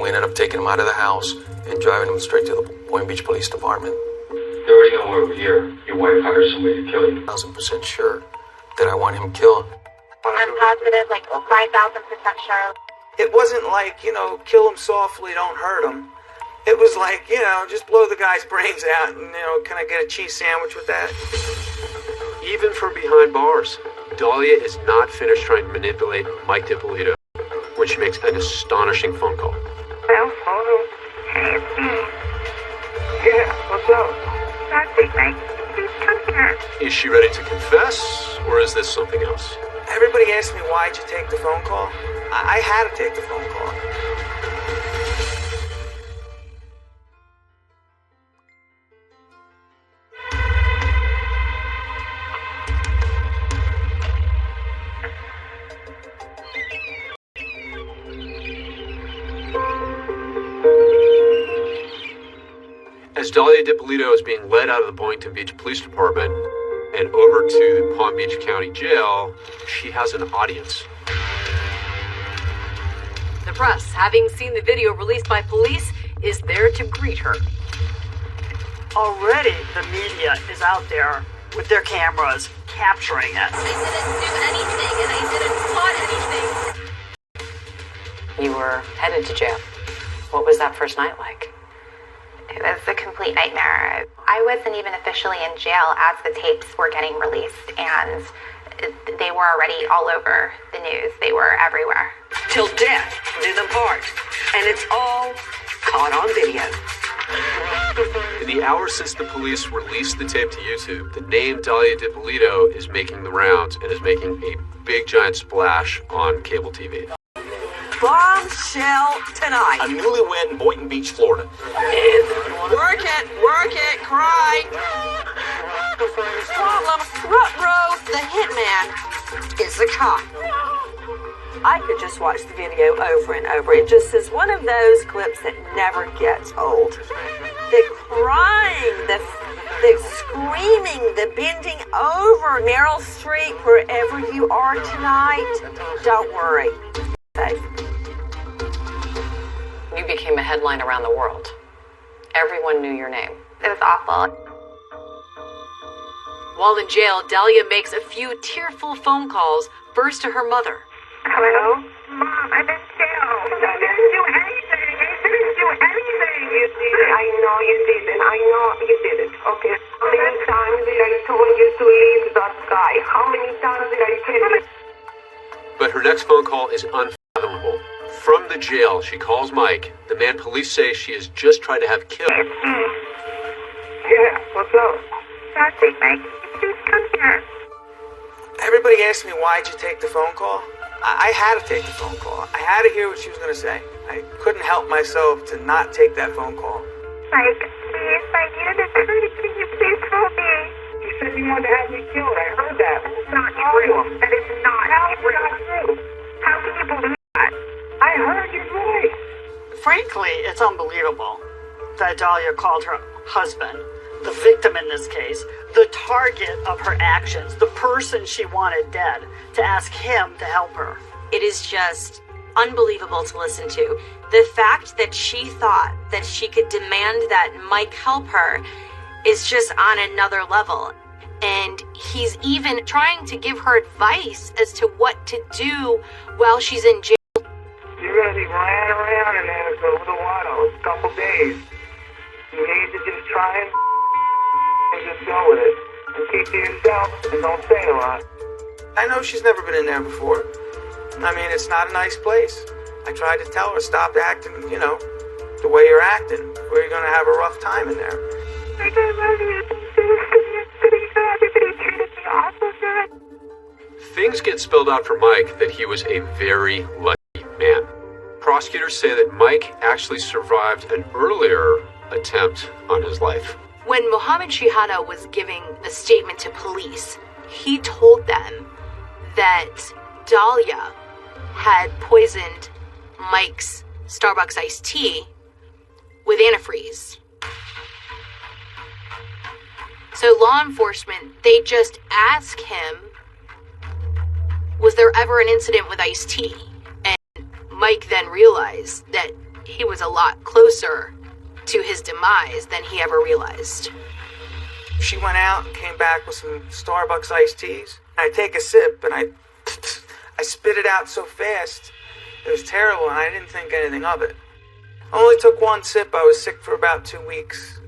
We ended up taking him out of the house and driving him straight to the Boynton Beach Police Department. You already know why we're here. Your wife hired somebody to kill you. 1,000% sure that I want him killed. I'm positive, like 5,000% sure. It wasn't like, kill him softly, don't hurt him. It was like, just blow the guy's brains out and, can I get a cheese sandwich with that? Even from behind bars, Dahlia is not finished trying to manipulate Mike DiPolito when she makes an astonishing phone call. Hello? Hey, it's me. Yeah, what's up? Nothing, Mike. Please come here. Is she ready to confess, or is this something else? Everybody asked me, why'd you take the phone call? I had to take the phone call. As Dahlia DiPolito is being led out of the Boynton Beach Police Department and over to the Palm Beach County Jail, she has an audience. The press, having seen the video released by police, is there to greet her. Already, the media is out there with their cameras capturing it. I didn't do anything, and I didn't plot anything. You were headed to jail. What was that first night like? It was a complete nightmare. I wasn't even officially in jail as the tapes were getting released, and they were already all over the news. They were everywhere. Till death do them part. And it's all caught on video. In the hours since the police released the tape to YouTube, the name Dahlia DiPolito is making the rounds and is making a big giant splash on cable TV. Bombshell tonight. A newlywed in Boynton Beach, Florida. Work it, cry. Problem, front row, the hitman is the cop. I could just watch the video over and over. It just is one of those clips that never gets old. The crying, the screaming, the bending over. Meryl Streep, wherever you are tonight, don't worry. Safe. You became a headline around the world. Everyone knew your name. It was awful. While in jail, Dahlia makes a few tearful phone calls, first to her mother. Hello? Mom, I'm in jail. I didn't do anything. You did. I know you didn't. I know you didn't. Okay. How many times did I tell you to leave that guy? How many times did I tell you? But her next phone call is unfathomable. From the jail, she calls Mike, the man police say she has just tried to have killed. Yeah, what's up? Nothing, Mike. Please come here. Everybody asked me, why'd you take the phone call? I had to take the phone call. I had to hear what she was going to say. I couldn't help myself to not take that phone call. Mike, please, I needed a truth. Can you please help me? You said you wanted to have me killed. I heard that. It's not true. That is not true. How How can you believe that? Frankly, it's unbelievable that Dahlia called her husband, the victim in this case, the target of her actions, the person she wanted dead, to ask him to help her. It is just unbelievable to listen to. The fact that she thought that she could demand that Mike help her is just on another level. And he's even trying to give her advice as to what to do while she's in jail. You're going to be lying around in there for a little while, a couple days. You need to just try and just go with it. And keep to yourself and don't say a lot. I know she's never been in there before. I mean, it's not a nice place. I tried to tell her, stop acting, the way you're acting, or you're going to have a rough time in there. Things get spelled out for Mike that he was a very lucky man. Prosecutors say that Mike actually survived an earlier attempt on his life. When Mohammed Shihada was giving the statement to police, he told them that Dahlia had poisoned Mike's Starbucks iced tea with antifreeze. So law enforcement, they just ask him, was there ever an incident with iced tea? And Mike then realized that he was a lot closer to his demise than he ever realized. She went out and came back with some Starbucks iced teas. I take a sip and I spit it out so fast. It was terrible and I didn't think anything of it. I only took one sip. I was sick for about 2 weeks.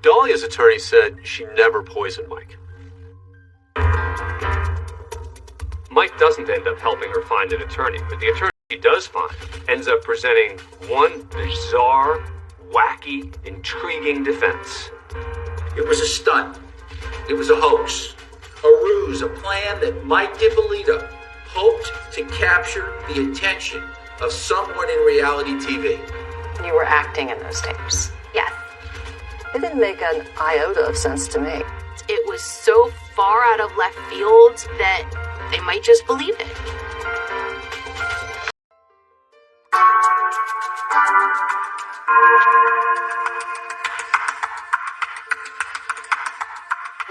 Dahlia's attorney said she never poisoned Mike. Mike doesn't end up helping her find an attorney, but the attorney he does find ends up presenting one bizarre, wacky, intriguing defense. It was a stunt. It was a hoax. A ruse, a plan that Mike DiPolito hoped to capture the attention of someone in reality TV. You were acting in those tapes. Yes. It didn't make an iota of sense to me. It was so far out of left field that they might just believe it.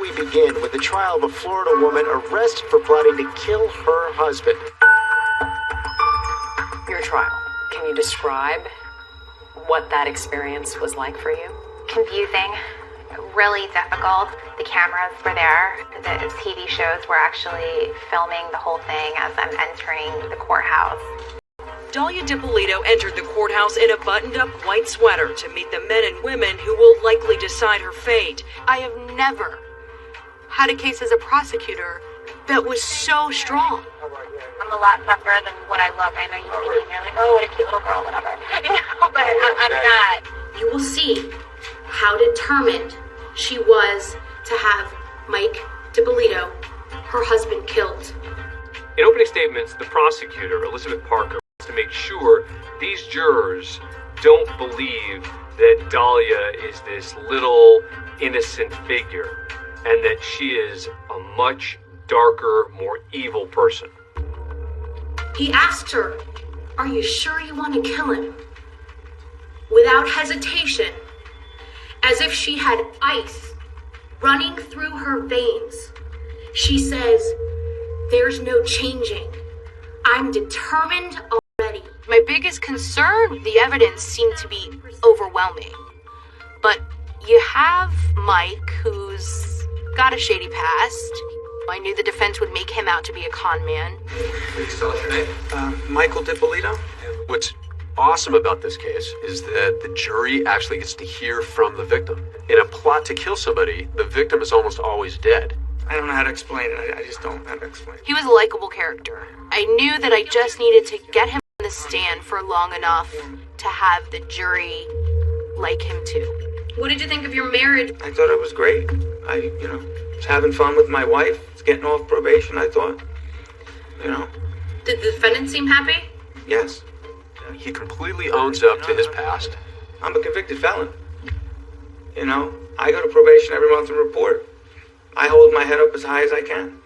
We begin with the trial of a Florida woman arrested for plotting to kill her husband. Your trial. Can you describe what that experience was like for you? Confusing, really difficult. The cameras were there. The TV shows were actually filming the whole thing as I'm entering the courthouse. Dahlia DiPolito entered the courthouse in a buttoned-up white sweater to meet the men and women who will likely decide her fate. I have never had a case as a prosecutor that was so strong. I'm a lot tougher than what I look. I know you think you're like, oh, what a cute little girl, whatever. But I'm not. You will see how determined she was to have Mike DiPolito, her husband, killed. In opening statements, the prosecutor, Elizabeth Parker, wants to make sure these jurors don't believe that Dahlia is this little innocent figure and that she is a much darker, more evil person. He asked her, "Are you sure you want to kill him?" Without hesitation, as if she had ice running through her veins, she says, "There's no changing. I'm determined already." My biggest concern with the evidence seemed to be overwhelming. But you have Mike, who's got a shady past. I knew the defense would make him out to be a con man. Please tell us your name. Michael DiPolito. What's awesome about this case is that the jury actually gets to hear from the victim. In a plot to kill somebody, the victim is almost always dead. I don't know how to explain it. I just don't know how to explain it. He was a likable character. I knew that I just needed to get him on the stand for long enough to have the jury like him too. What did you think of your marriage? I thought it was great. I was having fun with my wife. Was getting off probation, I thought. Did the defendant seem happy? Yes. He completely owns up to his past. I'm a convicted felon. I go to probation every month and report. I hold my head up as high as I can.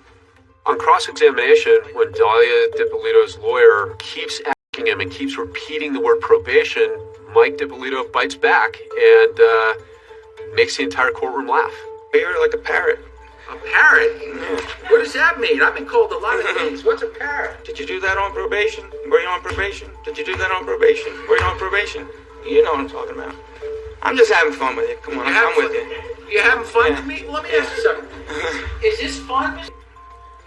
On cross-examination, when Dahlia DiPolito's lawyer keeps asking him and keeps repeating the word probation, Mike DiPolito bites back and makes the entire courtroom laugh. You're like a parrot. A parrot? What does that mean? I've been called a lot of things. What's a parrot? Did you do that on probation? Were you on probation? Did you do that on probation? Were you on probation? You know what I'm talking about. I'm just having fun with you. Come on, I'm with you. You having fun with me? Let me ask you something. Is this fun?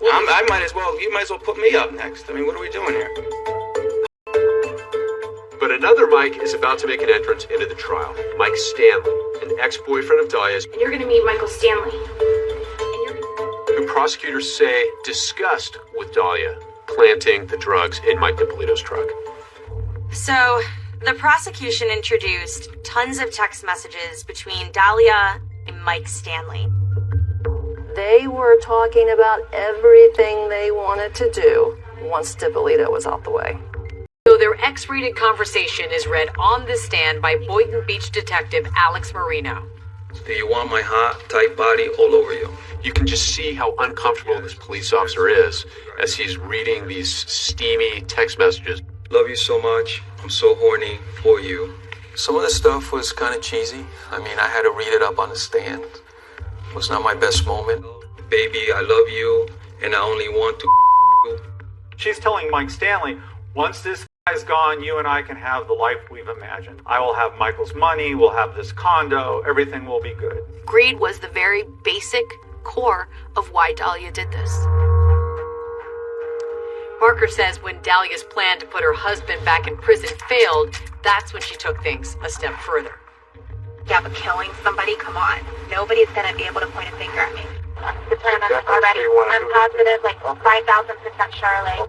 I might as well. You might as well put me up next. I mean, what are we doing here? But another Mike is about to make an entrance into the trial. Mike Stanley, an ex-boyfriend of Dahlia's, And you're going to meet Michael Stanley. who prosecutors say discussed with Dahlia planting the drugs in Mike DiPolito's truck. So, the prosecution introduced tons of text messages between Dahlia and Mike Stanley. They were talking about everything they wanted to do once DiPolito was out the way. So their X-rated conversation is read on the stand by Boynton Beach detective Alex Marino. Do you want my hot, tight body all over you? You can just see how uncomfortable this police officer is as he's reading these steamy text messages. Love you so much. I'm so horny for you. Some of the stuff was kind of cheesy. I mean, I had to read it up on the stand. It was not my best moment. Baby, I love you, and I only want to you. She's telling Mike Stanley, once this guy's gone, you and I can have the life we've imagined. I will have Michael's money, we'll have this condo, everything will be good. Greed was the very basic core of why Dahlia did this. Parker says when Dahlia's plan to put her husband back in prison failed, that's when she took things a step further. Yeah, but killing somebody, come on. Nobody's going to be able to point a finger at me. Determined already. I'm positive, like 5,000% sure, like.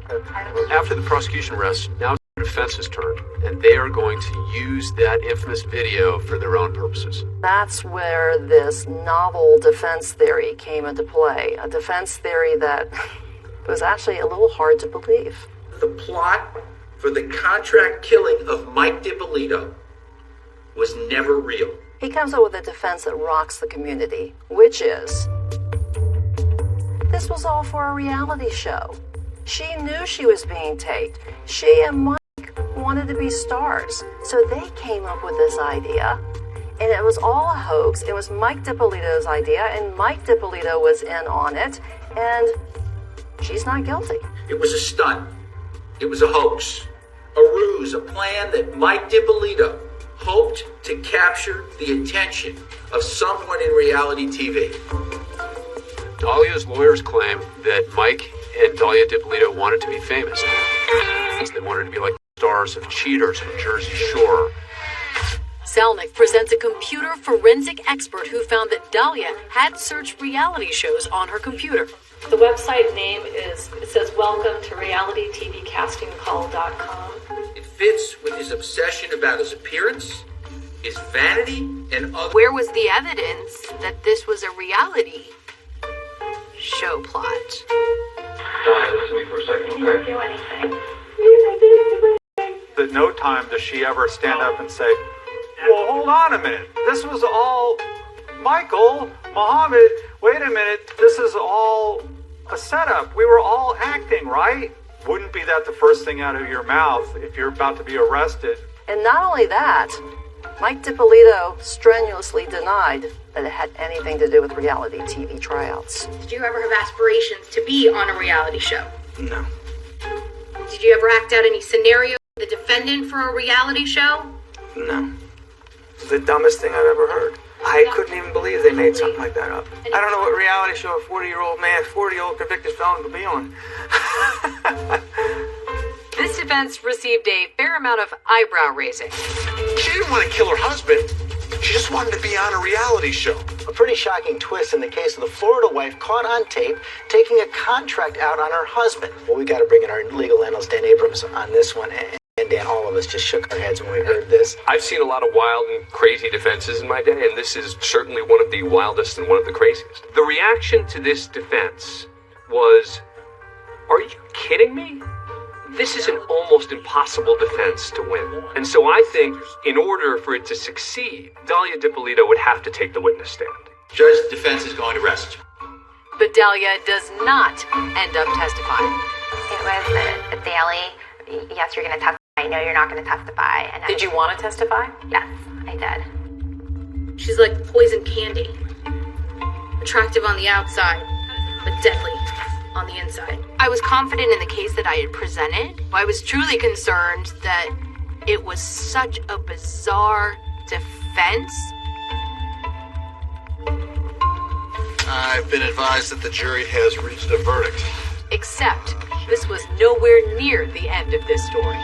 After the prosecution arrests, now the defense's turn, and they are going to use that infamous video for their own purposes. That's where this novel defense theory came into play. A defense theory that was actually a little hard to believe. The plot for the contract killing of Mike DiPolito was never real. He comes up with a defense that rocks the community, which is, this was all for a reality show. She knew she was being taped. She and Mike wanted to be stars. So they came up with this idea, and it was all a hoax. It was Mike DiPolito's idea, and Mike DiPolito was in on it, and she's not guilty. It was a stunt. It was a hoax. A ruse, a plan that Mike DiPolito hoped to capture the attention of someone in reality TV. Dahlia's lawyers claim that Mike and Dahlia DiPolito wanted to be famous. They wanted to be like stars of Cheaters and Jersey Shore. Selnick presents a computer forensic expert who found that Dahlia had searched reality shows on her computer. The website name is, it says, welcome to realitytvcastingcall.com. It fits with his obsession about his appearance, his vanity, and other... Where was the evidence that this was a reality show plot? Listen to me for a second, okay? You didn't do anything. At no time does she ever stand up and say, well, hold on a minute. This was all Michael, Muhammad, wait a minute. This is all a setup. We were all acting, right? Wouldn't be that the first thing out of your mouth if you're about to be arrested? And not only that, Mike DiPolito strenuously denied that it had anything to do with reality TV tryouts. Did you ever have aspirations to be on a reality show? No. Did you ever act out any scenario with the defendant for a reality show? No. It's the dumbest thing I've ever heard. I couldn't even believe they made something like that up. I don't know what reality show a 40-year-old convicted felon could be on. This defense received a fair amount of eyebrow raising. She didn't want to kill her husband. She just wanted to be on a reality show. A pretty shocking twist in the case of the Florida wife caught on tape taking a contract out on her husband. Well, we got to bring in our legal analyst, Dan Abrams, on this one. And Dan, all of us just shook our heads when we heard this. I've seen a lot of wild and crazy defenses in my day, and this is certainly one of the wildest and one of the craziest. The reaction to this defense was, are you kidding me? This is an almost impossible defense to win. And so I think in order for it to succeed, Dahlia DiPolito would have to take the witness stand. Judge, defense is going to rest you. But Dahlia does not end up testifying. It was a daily, yes, you're going to testify, know you're not going to testify. And Did you want to testify? Yes, I did. She's like poison candy. Attractive on the outside, but deadly on the inside. I was confident in the case that I had presented. I was truly concerned that it was such a bizarre defense. I've been advised that the jury has reached a verdict. Except this was nowhere near the end of this story.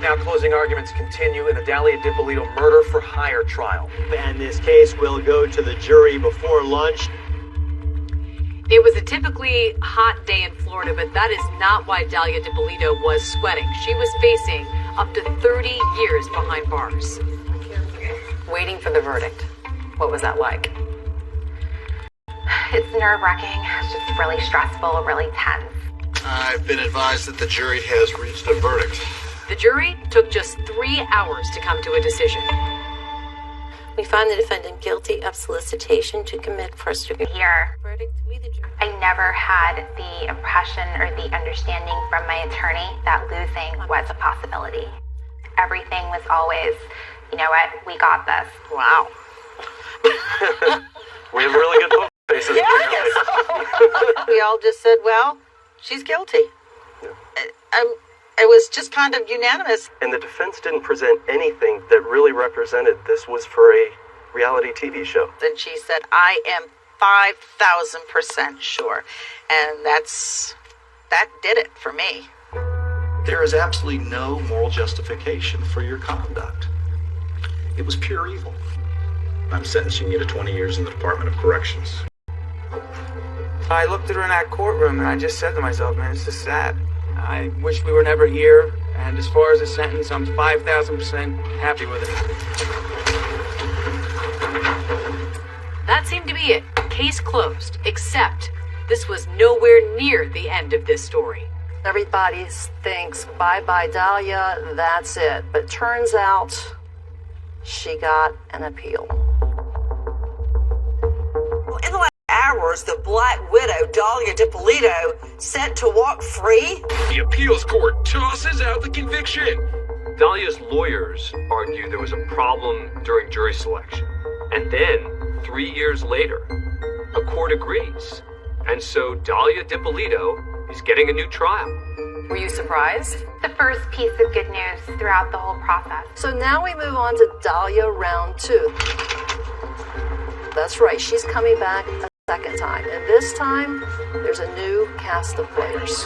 Now closing arguments continue in the Dalia DiPolito murder for hire trial. And this case will go to the jury before lunch. It was a typically hot day in Florida, but that is not why Dalia DiPolito was sweating. She was facing up to 30 years behind bars. Waiting for the verdict. What was that like? It's nerve-wracking. It's just really stressful, really tense. I've been advised that the jury has reached a verdict. The jury took just 3 hours to come to a decision. We find the defendant guilty of solicitation to commit first-degree Here, I never had the impression or the understanding from my attorney that losing was a possibility. Everything was always, you know what, we got this. Wow. We have really good poker faces. Yeah, I guess so. We all just said, well, she's guilty. It was just kind of unanimous. And the defense didn't present anything that really represented this was for a reality TV show. And she said, I am 5,000% sure. And that did it for me. There is absolutely no moral justification for your conduct. It was pure evil. I'm sentencing you to 20 years in the Department of Corrections. I looked at her in that courtroom and I just said to myself, man, this is sad. I wish we were never here, and as far as the sentence, I'm 5,000% happy with it. That seemed to be it. Case closed. Except this was nowhere near the end of this story. Everybody thinks, bye-bye, Dalia, that's it. But turns out she got an appeal. In the last hours, the Black Widow, Dalia DiPolito, set to walk free. The appeals court tosses out the conviction. Dalia's lawyers argue there was a problem during jury selection. And then, 3 years later, a court agrees. And so Dalia DiPolito is getting a new trial. Were you surprised? The first piece of good news throughout the whole process. So now we move on to Dalia round 2. That's right, she's coming back a second time. And this time, there's a new cast of players.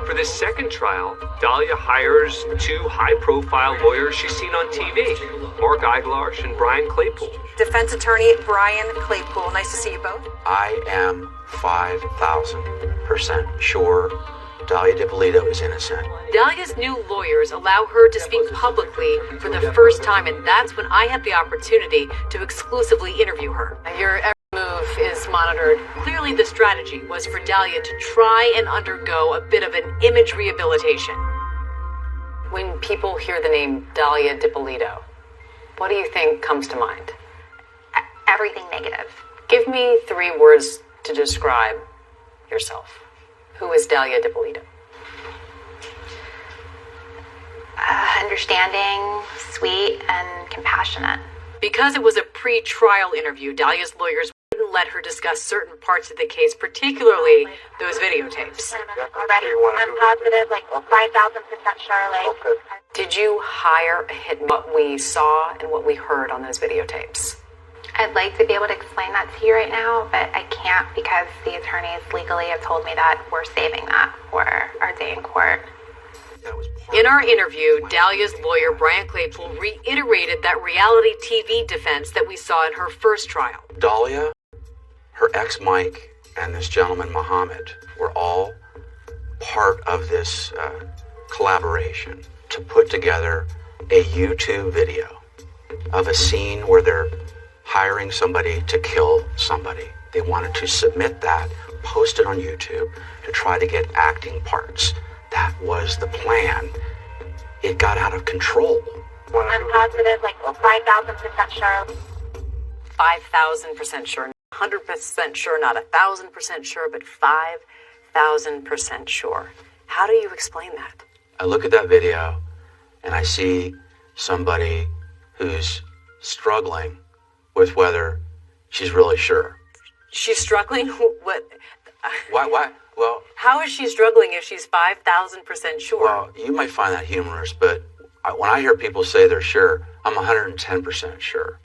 For this second trial, Dalia hires 2 high-profile lawyers she's seen on TV, Mark Eiglarsh and Brian Claypool. Defense attorney Brian Claypool. Nice to see you both. I am 5,000% sure Dalia DiPolito is innocent. Dalia's new lawyers allow her to speak publicly for the first time, and that's when I had the opportunity to exclusively interview her. Your every move is monitored. Clearly, the strategy was for Dalia to try and undergo a bit of an image rehabilitation. When people hear the name Dalia DiPolito, what do you think comes to mind? Everything negative. Give me 3 words to describe yourself. Who is Dalia DiPolito? Understanding, sweet, and compassionate. Because it was a pre-trial interview, Dalia's lawyers wouldn't let her discuss certain parts of the case, particularly those videotapes. I'm positive, like 5,000% sure. Like. Did you hire a hit? What we saw and what we heard on those videotapes? I'd like to be able to explain that to you right now, but I can't because the attorneys legally have told me that we're saving that for our day in court. In our interview, Dalia's lawyer, Brian Claypool, reiterated that reality TV defense that we saw in her first trial. Dalia, her ex Mike, and this gentleman Mohammed were all part of this collaboration to put together a YouTube video of a scene where they're hiring somebody to kill somebody. They wanted to submit that, post it on YouTube to try to get acting parts. That was the plan. It got out of control. I'm positive, like 5,000% sure. 5,000% sure. 100% sure, not 1,000% sure, but 5,000% sure. How do you explain that? I look at that video and I see somebody who's struggling with whether she's really sure. She's struggling? What? Why? Well, how is she struggling if she's 5,000% sure? Well, you might find that humorous, but when I hear people say they're sure, I'm 110% sure.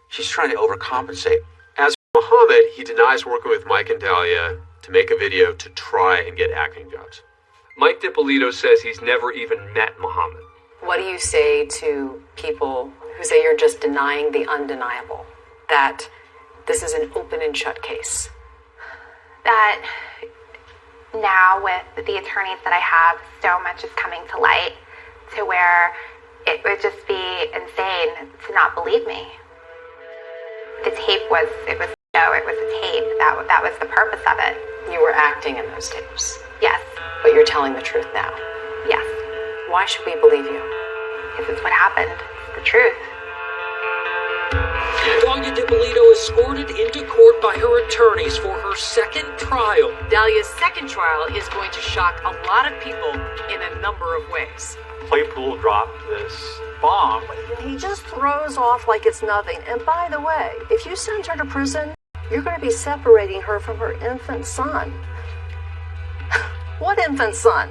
She's trying to overcompensate. As for Muhammad, he denies working with Mike and Dahlia to make a video to try and get acting jobs. Mike DiPolito says he's never even met Muhammad. What do you say to people who say you're just denying the undeniable? That this is an open and shut case? That now with the attorneys that I have, so much is coming to light to where it would just be insane to not believe me. The tape was a tape. That was the purpose of it. You were acting in those tapes? Yes. But you're telling the truth now? Yes. Why should we believe you? Because it's what happened. It's the truth. Dahlia DiPolito escorted into court by her attorneys for her second trial. Dahlia's second trial is going to shock a lot of people in a number of ways. Claypool dropped this bomb. He just throws off like it's nothing. And by the way, if you send her to prison, you're going to be separating her from her infant son. What infant son?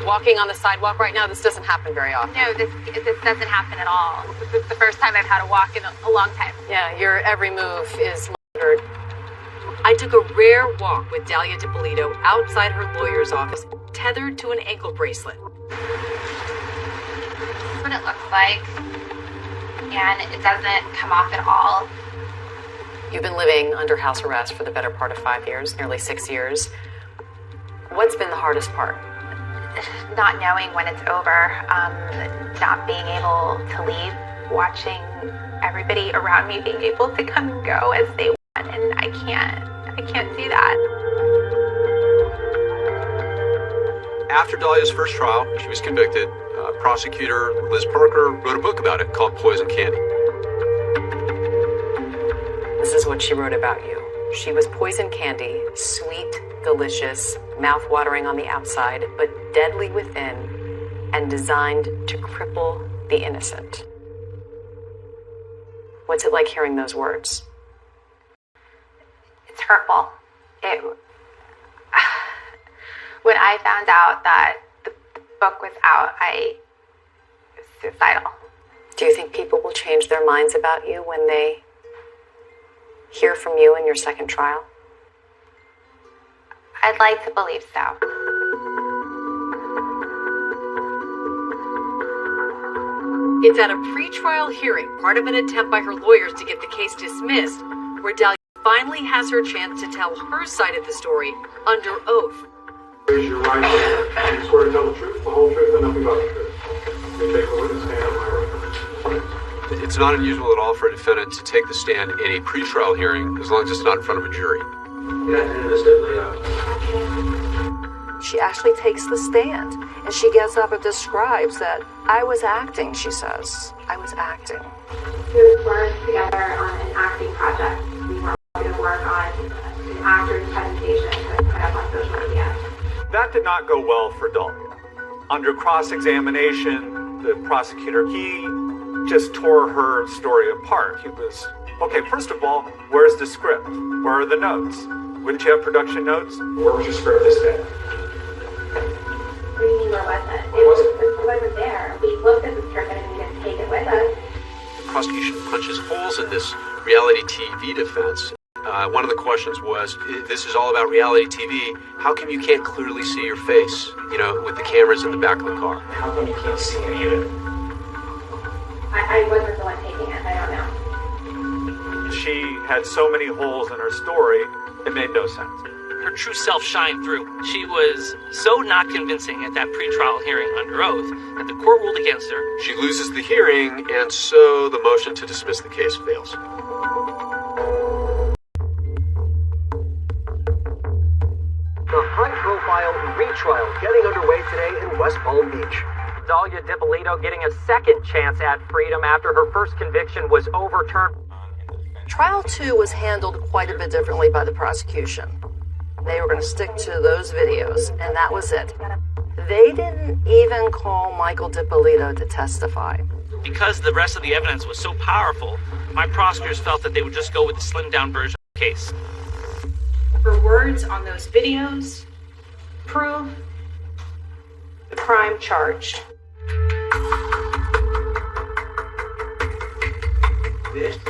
Walking on the sidewalk right now, this doesn't happen very often. No, this doesn't happen at all. This is the first time I've had to walk in a long time. Yeah, your every move is monitored. I took a rare walk with Dahlia DiPolito outside her lawyer's office, tethered to an ankle bracelet. That's what it looks like. And it doesn't come off at all. You've been living under house arrest for the better part of 5 years, nearly 6 years. What's been the hardest part? Not knowing when it's over, not being able to leave, watching everybody around me being able to come and go as they want, and I can't do that. After Dahlia's first trial, she was convicted. Prosecutor Liz Parker wrote a book about it called Poison Candy. This is what she wrote about you. She was poison candy, sweet, delicious, mouth-watering on the outside, but deadly within, and designed to cripple the innocent. What's it like hearing those words? It's hurtful. When I found out that the book was out, I was suicidal. Do you think people will change their minds about you when they hear from you in your second trial? I'd like to believe so. It's at a pre-trial hearing, part of an attempt by her lawyers to get the case dismissed, where Dahlia finally has her chance to tell her side of the story under oath. Raise your right hand. You swear to tell the truth, the whole truth, and nothing but the truth. You take the witness stand on my right. It's not unusual at all for a defendant to take the stand in a pre-trial hearing as long as it's not in front of a jury. She actually takes the stand, and she gets up and describes that I was acting, she says. I was acting. We worked together on an acting project. We were going to work on an actor's presentation to put up on social media. That did not go well for Dahlia. Under cross-examination, the prosecutor, he just tore her story apart. He was, okay, first of all, where's the script? Where are the notes? Wouldn't you have production notes? Where was your script this day? What do you mean, where was it? It wasn't there. We looked at the script and we didn't take it with us. The prosecution punches holes in this reality TV defense. One of the questions was, this is all about reality TV. How come you can't clearly see your face, with the cameras in the back of the car? How come you can't see any of it? I wasn't the one taking it. I don't know. She had so many holes in her story, it made no sense. Her true self shined through. She was so not convincing at that pretrial hearing under oath that the court ruled against her. She loses the hearing, and so the motion to dismiss the case fails. retrial getting underway today in West Palm Beach. Dahlia DiPolito getting a second chance at freedom after her first conviction was overturned. Trial 2 was handled quite a bit differently by the prosecution. They were going to stick to those videos, and that was it. They didn't even call Michael DiPolito to testify. Because the rest of the evidence was so powerful, my prosecutors felt that they would just go with the slimmed-down version of the case. Her words on those videos prove the crime charged.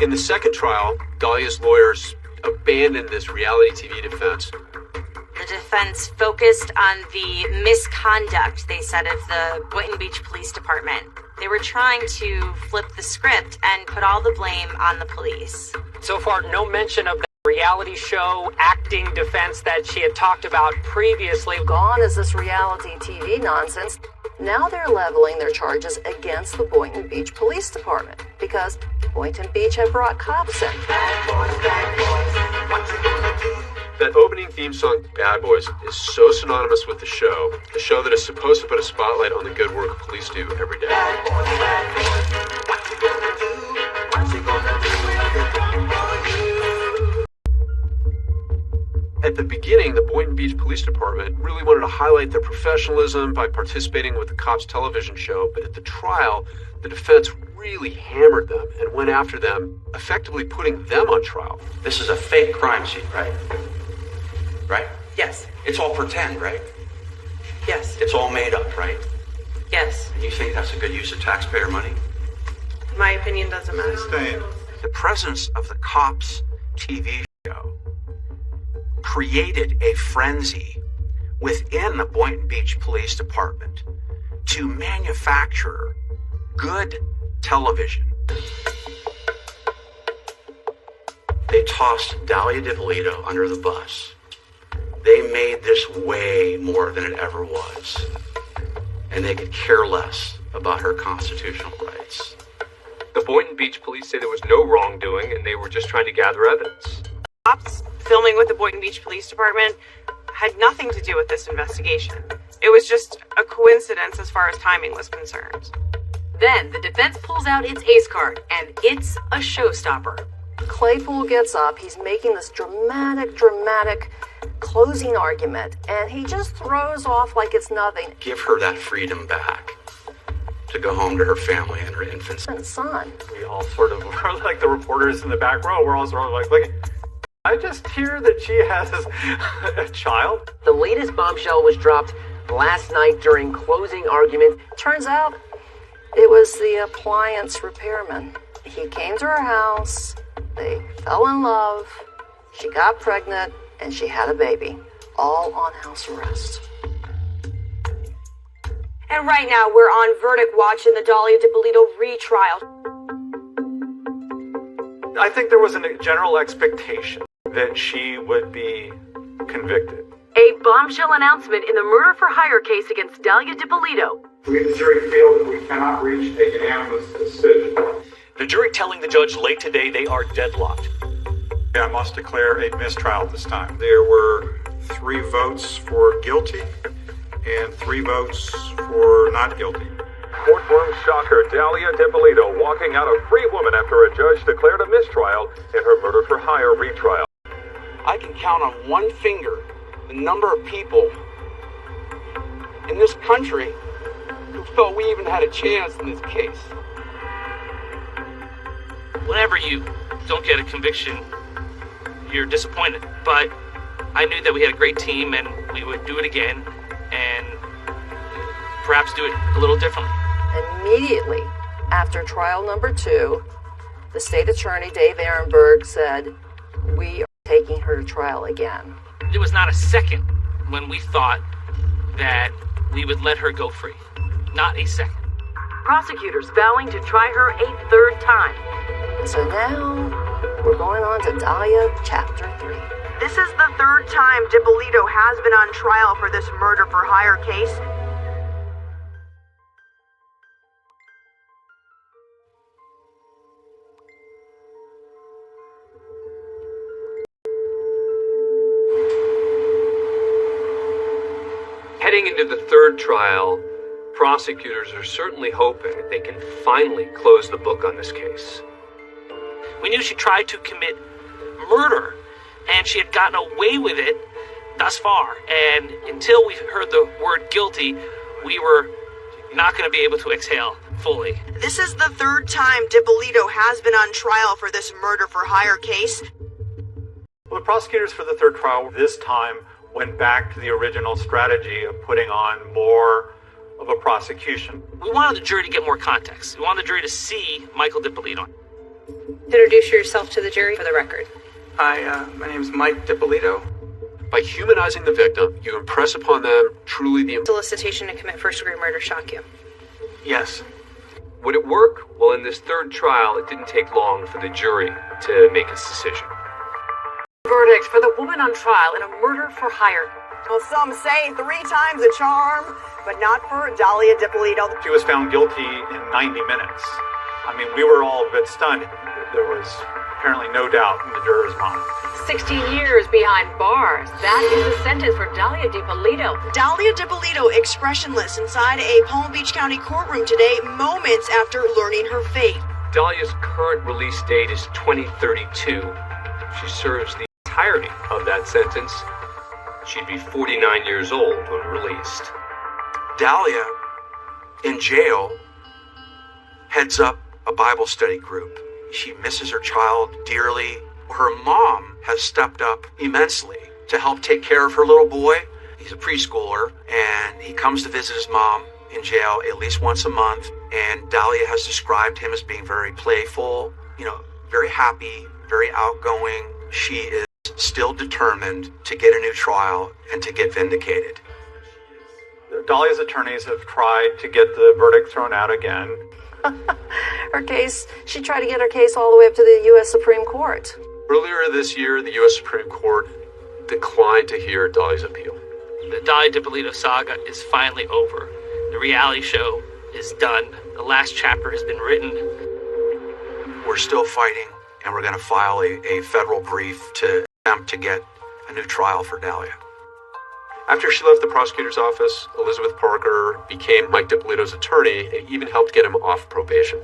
In the second trial, Dahlia's lawyers abandoned this reality TV defense. The defense focused on the misconduct, they said, of the Boynton Beach Police Department. They were trying to flip the script and put all the blame on the police. So far, no mention of the reality show acting defense that she had talked about previously. Gone is this reality TV nonsense. Now they're leveling their charges against the Boynton Beach Police Department because Boynton Beach had brought cops in. That opening theme song, Bad Boys, is so synonymous with the show that is supposed to put a spotlight on the good work police do every day. At the beginning, the Boynton Beach Police Department really wanted to highlight their professionalism by participating with the cops' television show, but at the trial, the defense really hammered them and went after them, effectively putting them on trial. This is a fake crime scene, right? Right? Yes. It's all pretend, right? Yes. It's all made up, right? Yes. And you think that's a good use of taxpayer money? My opinion doesn't matter. The presence of the cops' TV show created a frenzy within the Boynton Beach Police Department to manufacture good television. They tossed Dahlia DiPolito under the bus. They made this way more than it ever was. And they could care less about her constitutional rights. The Boynton Beach police say there was no wrongdoing and they were just trying to gather evidence. Cops filming with the Boynton Beach Police Department had nothing to do with this investigation. It was just a coincidence as far as timing was concerned. Then the defense pulls out its ace card, and it's a showstopper. Claypool gets up, he's making this dramatic closing argument, and he just throws off like it's nothing. Give her that freedom back to go home to her family and her infant son. We all sort of are like the reporters in the back row. We're all sort of like, I just hear that she has a child. The latest bombshell was dropped last night during closing argument. Turns out it was the appliance repairman. He came to her house, they fell in love, she got pregnant, and she had a baby, all on house arrest. And right now, we're on verdict watch in the Dahlia DiPolito retrial. I think there was a general expectation that she would be convicted. A bombshell announcement in the murder for hire case against Dahlia DiPolito. We, the jury, feel that we cannot reach a unanimous decision. The jury telling the judge late today they are deadlocked. I must declare a mistrial this time. There were 3 votes for guilty and 3 votes for not guilty. Courtroom shocker, Dahlia DiPolito walking out a free woman after a judge declared a mistrial in her murder for hire retrial. I can count on one finger the number of people in this country who felt we even had a chance in this case. Whenever you don't get a conviction, you're disappointed. But I knew that we had a great team and we would do it again and perhaps do it a little differently. Immediately after trial number 2, the state attorney, Dave Ehrenberg, said, "We are taking her to trial again." There was not a second when we thought that we would let her go free. Not a second. Prosecutors vowing to try her a third time. So now we're going on to Dahlia Chapter 3. This is the third time DiPolito has been on trial for this murder for hire case. Heading Heading into the third trial, prosecutors are certainly hoping that they can finally close the book on this case. We knew she tried to commit murder, and she had gotten away with it thus far. And until we heard the word guilty, we were not going to be able to exhale fully. This is the third time Dippolito has been on trial for this murder for hire case. Well, the prosecutors for the third trial this time went back to the original strategy of putting on more of a prosecution. We wanted the jury to get more context. We wanted the jury to see Michael Dippolito. Introduce yourself to the jury for the record. Hi, my name is Mike Dippolito. By humanizing the victim, you impress upon them truly the... Solicitation to commit first-degree murder shock you? Yes. Would it work? Well, in this third trial, it didn't take long for the jury to make its decision. Verdict for the woman on trial in a murder for hire. Well, some say 3 times a charm, but not for Dahlia Dippolito. She was found guilty in 90 minutes. I mean, we were all a bit stunned. There was apparently no doubt in the jurors' mind. 16 years behind bars. That is the sentence for Dahlia Dippolito. Dahlia Dippolito expressionless inside a Palm Beach County courtroom today, moments after learning her fate. Dahlia's current release date is 2032. She serves the entirety of that sentence. She'd be 49 years old when released. Dahlia, in jail, heads up a Bible study group. She misses her child dearly. Her mom has stepped up immensely to help take care of her little boy. He's a preschooler, and he comes to visit his mom in jail at least once a month. And Dahlia has described him as being very playful, very happy, very outgoing. She is still determined to get a new trial and to get vindicated. Dahlia's attorneys have tried to get the verdict thrown out again. She tried to get her case all the way up to the U.S. Supreme Court. Earlier this year, the U.S. Supreme Court declined to hear Dahlia's appeal. The Dahlia Dippolito saga is finally over. The reality show is done. The last chapter has been written. We're still fighting, and we're going to file a federal brief to attempt to get a new trial for Dahlia. After she left the prosecutor's office, Elizabeth Parker became Mike Dippolito's attorney and even helped get him off probation.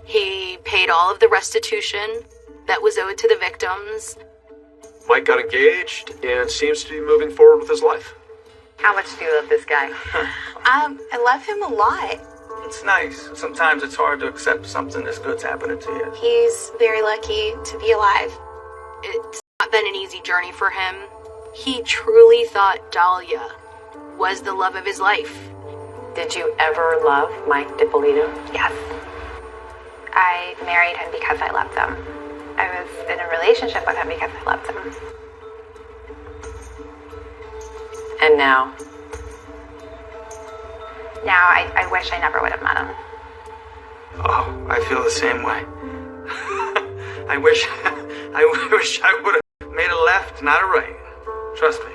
He paid all of the restitution that was owed to the victims. Mike got engaged and seems to be moving forward with his life. How much do you love this guy? I love him a lot. It's nice. Sometimes it's hard to accept something this good's happening to you. He's very lucky to be alive. It's not been an easy journey for him. He truly thought Dahlia was the love of his life. Did you ever love Mike Dippolito? Yes. I married him because I loved him. I was in a relationship with him because I loved him. And now? Now, I wish I never would have met him. Oh, I feel the same way. I wish I would have made a left, not a right. Trust me.